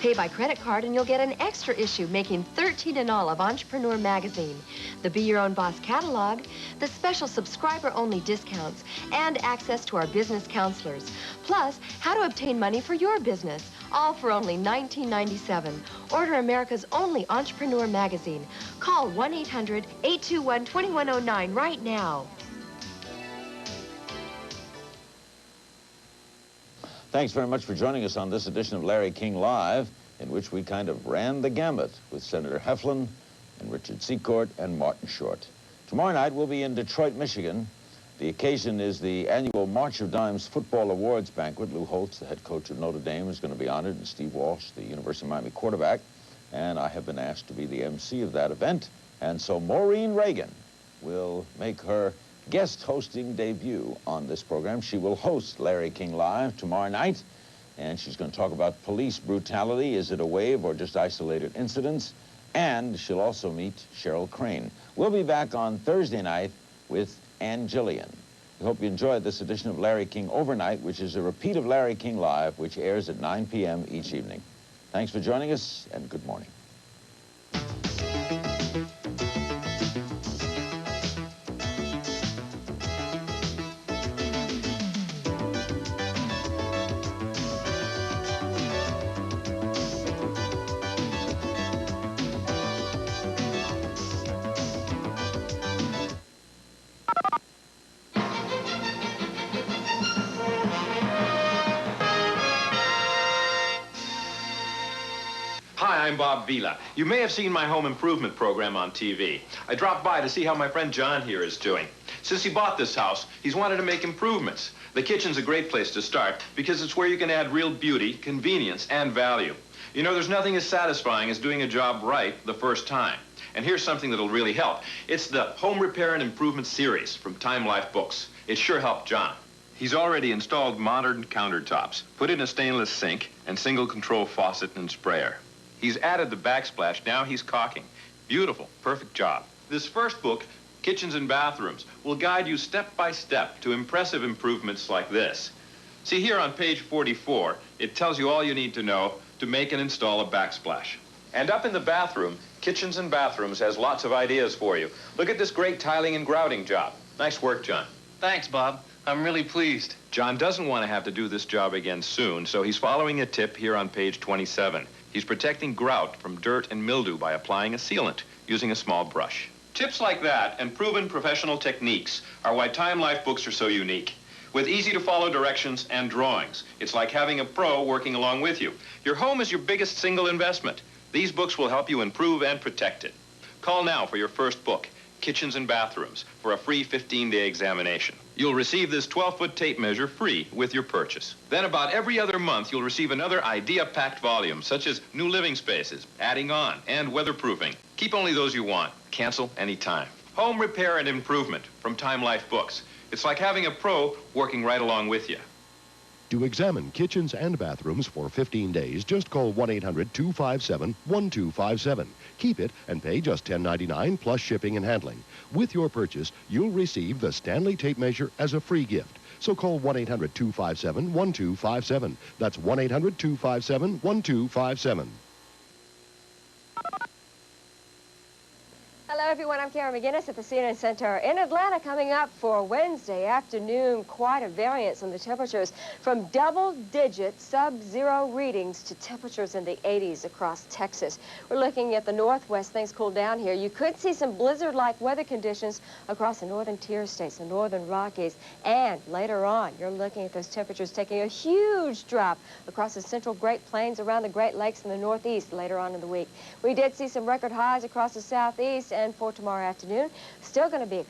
Pay by credit card and you'll get an extra issue making 13 in all of Entrepreneur Magazine, the Be Your Own Boss catalog, the special subscriber-only discounts, and access to our business counselors. Plus, how to obtain money for your business, all for only $19.97. Order America's only Entrepreneur Magazine. Call 1-800-821-2109 right now. Thanks very much for joining us on this edition of Larry King Live, in which we kind of ran the gambit with Senator Heflin and Richard Secord and Martin Short. Tomorrow night we'll be in Detroit, Michigan. The occasion is the annual March of Dimes Football Awards banquet. Lou Holtz, the head coach of Notre Dame, is going to be honored, and Steve Walsh, the University of Miami quarterback. And I have been asked to be the MC of that event. And so Maureen Reagan will make her guest hosting debut on this program. She will host Larry King Live tomorrow night, and she's going to talk about police brutality. Is it a wave or just isolated incidents? And she'll also meet Cheryl Crane. We'll be back on Thursday night with Ann Gillian. We hope you enjoyed this edition of Larry King Overnight, which is a repeat of Larry King Live, which airs at 9 p.m. each evening. Thanks for joining us, and good morning. Hi, I'm Bob Vila. You may have seen my home improvement program on TV. I dropped by to see how my friend John here is doing. Since he bought this house, he's wanted to make improvements. The kitchen's a great place to start because it's where you can add real beauty, convenience, and value. You know, there's nothing as satisfying as doing a job right the first time. And here's something that'll really help. It's the Home Repair and Improvement series from Time Life Books. It sure helped John. He's already installed modern countertops, put in a stainless sink, and single control faucet and sprayer. He's added the backsplash, now he's caulking. Beautiful, perfect job. This first book, Kitchens and Bathrooms, will guide you step by step to impressive improvements like this. See here on page 44, it tells you all you need to know to make and install a backsplash. And up in the bathroom, Kitchens and Bathrooms has lots of ideas for you. Look at this great tiling and grouting job. Nice work, John. Thanks, Bob. I'm really pleased. John doesn't want to have to do this job again soon, so he's following a tip here on page 27. He's protecting grout from dirt and mildew by applying a sealant using a small brush. Tips like that and proven professional techniques are why Time Life Books are so unique. With easy-to-follow directions and drawings, it's like having a pro working along with you. Your home is your biggest single investment. These books will help you improve and protect it. Call now for your first book, Kitchens and Bathrooms, for a free 15-day examination. You'll receive this 12-foot tape measure free with your purchase. Then about every other month, you'll receive another idea-packed volume, such as new living spaces, adding on, and weatherproofing. Keep only those you want. Cancel anytime. Home Repair and Improvement from Time Life Books. It's like having a pro working right along with you. To examine kitchens and bathrooms for 15 days, just call 1-800-257-1257. Keep it and pay just $10.99 plus shipping and handling. With your purchase, you'll receive the Stanley tape measure as a free gift. So call 1-800-257-1257. That's 1-800-257-1257. Hello, everyone. I'm Karen McGinnis at the CNN Center in Atlanta. Coming up for Wednesday afternoon, quite a variance in the temperatures from double-digit sub-zero readings to temperatures in the 80s across Texas. We're looking at the northwest. Things cool down here. You could see some blizzard-like weather conditions across the northern tier states, the northern Rockies. And later on, you're looking at those temperatures taking a huge drop across the central Great Plains, around the Great Lakes, and the northeast later on in the week. We did see some record highs across the southeast, and for tomorrow afternoon, still going to be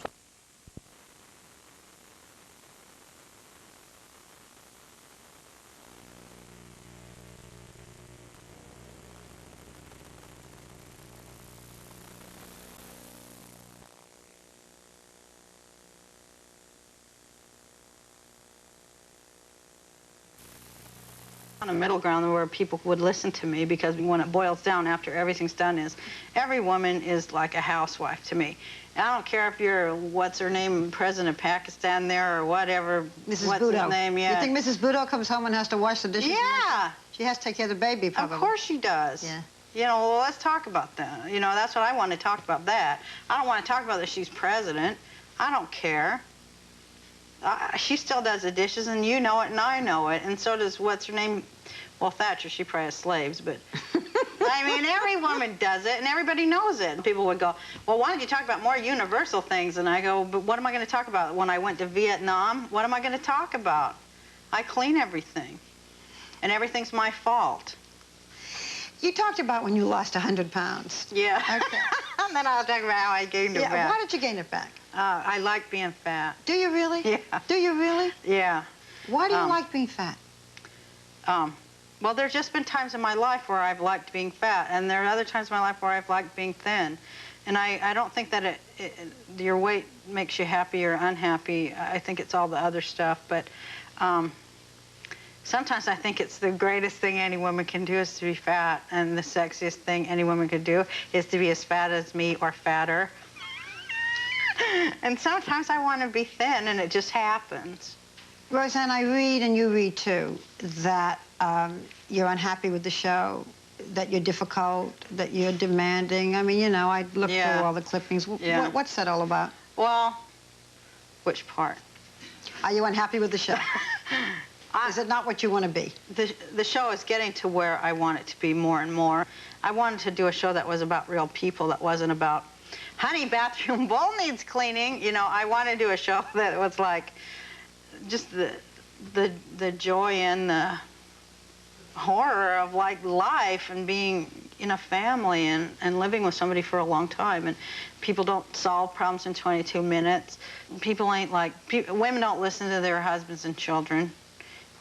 On a middle ground where people would listen to me, because when it boils down after everything's done is every woman is like a housewife to me. I don't care if you're, what's her name, President of Pakistan there or whatever. Mrs. What's Bhutto. his name? Yeah. You think Mrs. Bhutto comes home and has to wash the dishes? Yeah. She has to take care of the baby, probably. Of course she does. Yeah. You know, well, let's talk about that. You know, that's what I want to talk about, that. I don't want to talk about that she's president. I don't care. She still does the dishes, and you know it, and I know it, and so does, what's her name? Well, Thatcher, she probably has slaves, but I mean, every woman does it, and everybody knows it. And people would go, well, why don't you talk about more universal things? And I go, but what am I going to talk about? When I went to Vietnam, what am I going to talk about? I clean everything, and everything's my fault. You talked about when you lost 100 pounds. Yeah. Okay. And then I'll talk about how I gained it back. Why did you gain it back? I like being fat. Do you really? Yeah. Do you really? Yeah. Why do you like being fat? Well, there's just been times in my life where I've liked being fat, and there are other times in my life where I've liked being thin. And I don't think that your weight makes you happy or unhappy. I think it's all the other stuff. But sometimes I think it's the greatest thing any woman can do is to be fat, and the sexiest thing any woman could do is to be as fat as me or fatter. And sometimes I want to be thin, and it just happens. Roseanne, I read, and you read too, that you're unhappy with the show, that you're difficult, that you're demanding. I mean, you know, I looked through all the clippings. Yeah. What's that all about? Well, which part? Are you unhappy with the show? Is it not what you want to be? The show is getting to where I want it to be more and more. I wanted to do a show that was about real people, that wasn't about, honey, bathroom bowl needs cleaning. You know, I wanted to do a show that was like just the joy and the horror of like life and being in a family and living with somebody for a long time. And people don't solve problems in 22 minutes. People ain't like, women don't listen to their husbands and children.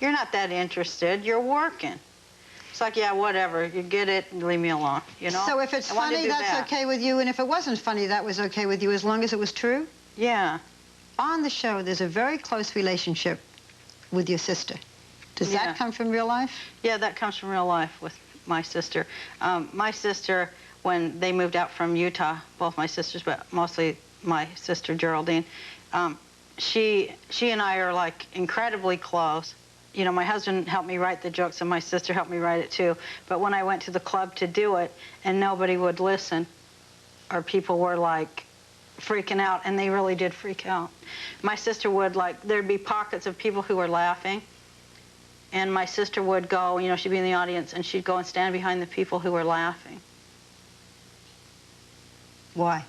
You're not that interested. You're working. It's like, yeah, whatever. You get it, leave me alone, you know? So if it's funny, that's okay with you, and if it wasn't funny, that was okay with you, as long as it was true? Yeah. On the show, there's a very close relationship with your sister. Does that come from real life? Yeah, that comes from real life with my sister. My sister, when they moved out from Utah, both my sisters, but mostly my sister Geraldine, she and I are like incredibly close. You know, my husband helped me write the jokes, and my sister helped me write it too. But when I went to the club to do it, and nobody would listen, or people were like freaking out, and they really did freak out. My sister would, like, there'd be pockets of people who were laughing, and my sister would go, you know, she'd be in the audience, and she'd go and stand behind the people who were laughing. Why?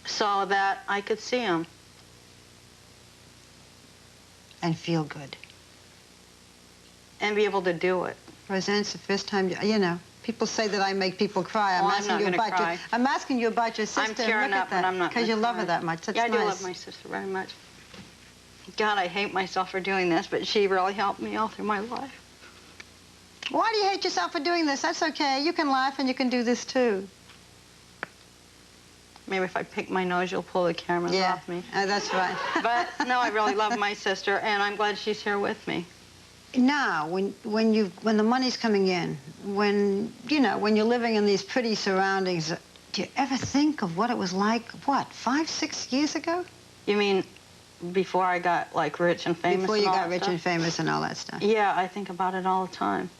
So that I could see them. And feel good. And be able to do it. Roseanne, it's the first time, you know, people say that I make people cry. Oh, I'm not going to cry. I'm asking you about your sister. I'm tearing up, and I'm not. Because you love her that much. That's yeah, I nice. do love my sister very much. God, I hate myself for doing this, but she really helped me all through my life. Why do you hate yourself for doing this? That's okay. You can laugh, and you can do this too. Maybe if I pick my nose, you'll pull the cameras off me. That's right. But no, I really love my sister, and I'm glad she's here with me. Now, when the money's coming in, when you're living in these pretty surroundings, do you ever think of what it was like, what, 5, 6 years ago? You mean before I got, like, rich and famous? Before you got rich and famous and all that stuff? Yeah, I think about it all the time.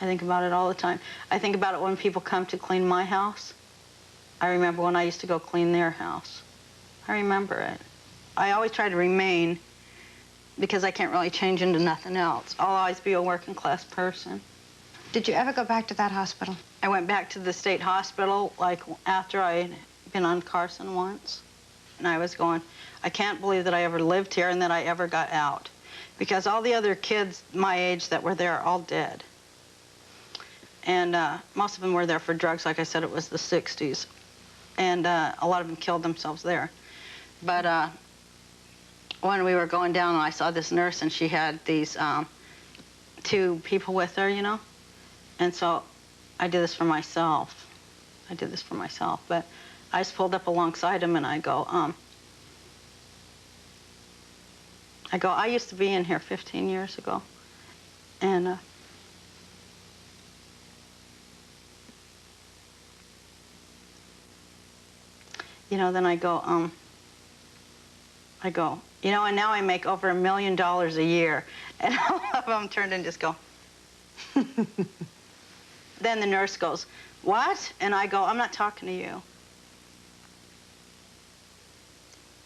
I think about it all the time. I think about it when people come to clean my house. I remember when I used to go clean their house. I remember it. I always try to remain, because I can't really change into nothing else. I'll always be a working class person. Did you ever go back to that hospital? I went back to the state hospital, like, after I'd been on Carson once. And I was going, I can't believe that I ever lived here and that I ever got out. Because all the other kids my age that were there are all dead. And most of them were there for drugs. Like I said, it was the 60s. And a lot of them killed themselves there. But when we were going down, I saw this nurse, and she had these 2 people with her, you know? And so I did this for myself. I did this for myself. But I just pulled up alongside him, and I go, I go, I used to be in here 15 years ago. And you know, then I go, you know, and now I make over $1 million a year. And all of them turned and just go. Then the nurse goes, what? And I go, I'm not talking to you.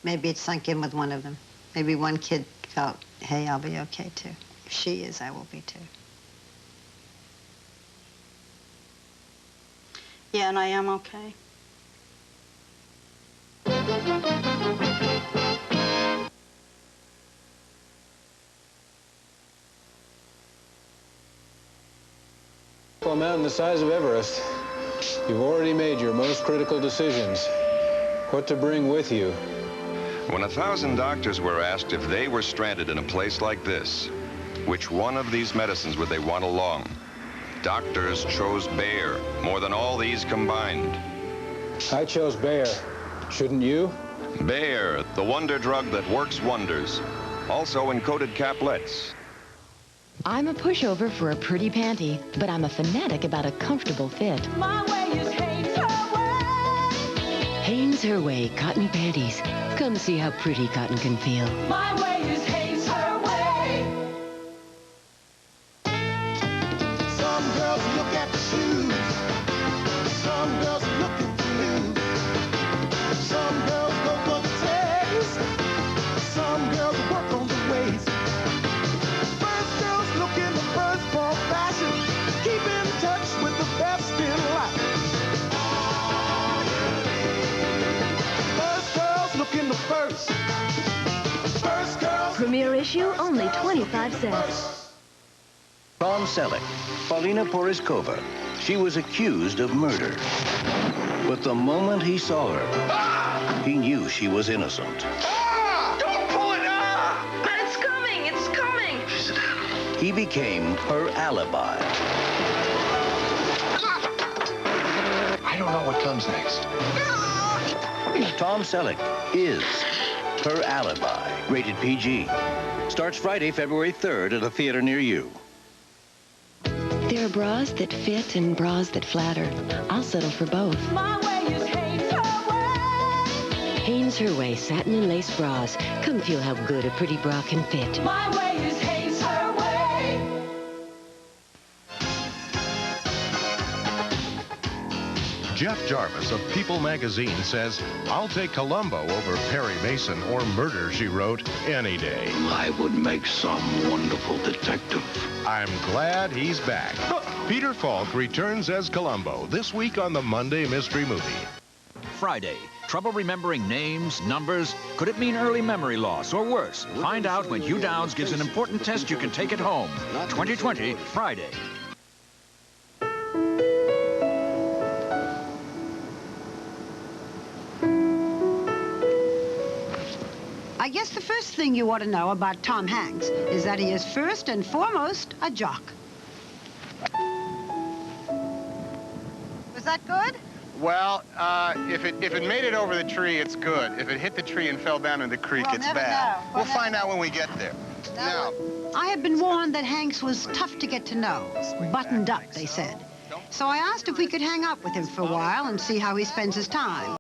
Maybe it sunk in with one of them. Maybe one kid felt, hey, I'll be okay too. If she is, I will be too. Yeah, and I am okay. A mountain the size of Everest. You've already made your most critical decisions. What to bring with you. When 1,000 doctors were asked if they were stranded in a place like this, which one of these medicines would they want along? Doctors chose Bayer more than all these combined. I chose Bayer. Shouldn't you? Bayer, the wonder drug that works wonders. Also in coated caplets. I'm a pushover for a pretty panty, but I'm a fanatic about a comfortable fit. My way is Hanes Her Way. Hanes Her Way cotton panties. Come see how pretty cotton can feel. My way is Hanes Her Way. Some girls look at the shoes. Some girls look at you. Some girls go for the taste. Some girls work on the waist. First girls look in the first ball fashion. Keep in touch with the best in life. First girls look in the first. First girls. Premiere issue, only 25 cents. Tom Selleck, Paulina Poriskova. She was accused of murder. But the moment he saw her, he knew she was innocent. Don't pull it! It's coming! It's coming! He became her alibi. I don't know what comes next. Tom Selleck is her alibi. Rated PG. Starts Friday, February 3rd at a theater near you. There are bras that fit and bras that flatter. I'll settle for both. My way is Hanes Her Way. Hanes Her Way satin and lace bras. Come feel how good a pretty bra can fit. My way is Hanes Her Way. Jeff Jarvis of People magazine says, I'll take Columbo over Perry Mason or Murder, She Wrote any day. I would make some wonderful detective. I'm glad he's back. Peter Falk returns as Columbo this week on the Monday Mystery Movie. Friday. Trouble remembering names, numbers? Could it mean early memory loss or worse? Find out when Hugh Downs gives an important test you can take at home. 2020, Friday. I guess the first thing you ought to know about Tom Hanks is that he is first and foremost a jock. Was that good? Well, if it made it over the tree, it's good. If it hit the tree and fell down in the creek, We'll it's never bad. know. We'll find out when we get there. Now, I have been warned that Hanks was tough to get to know. Buttoned up, they said. So I asked if we could hang out with him for a while and see how he spends his time.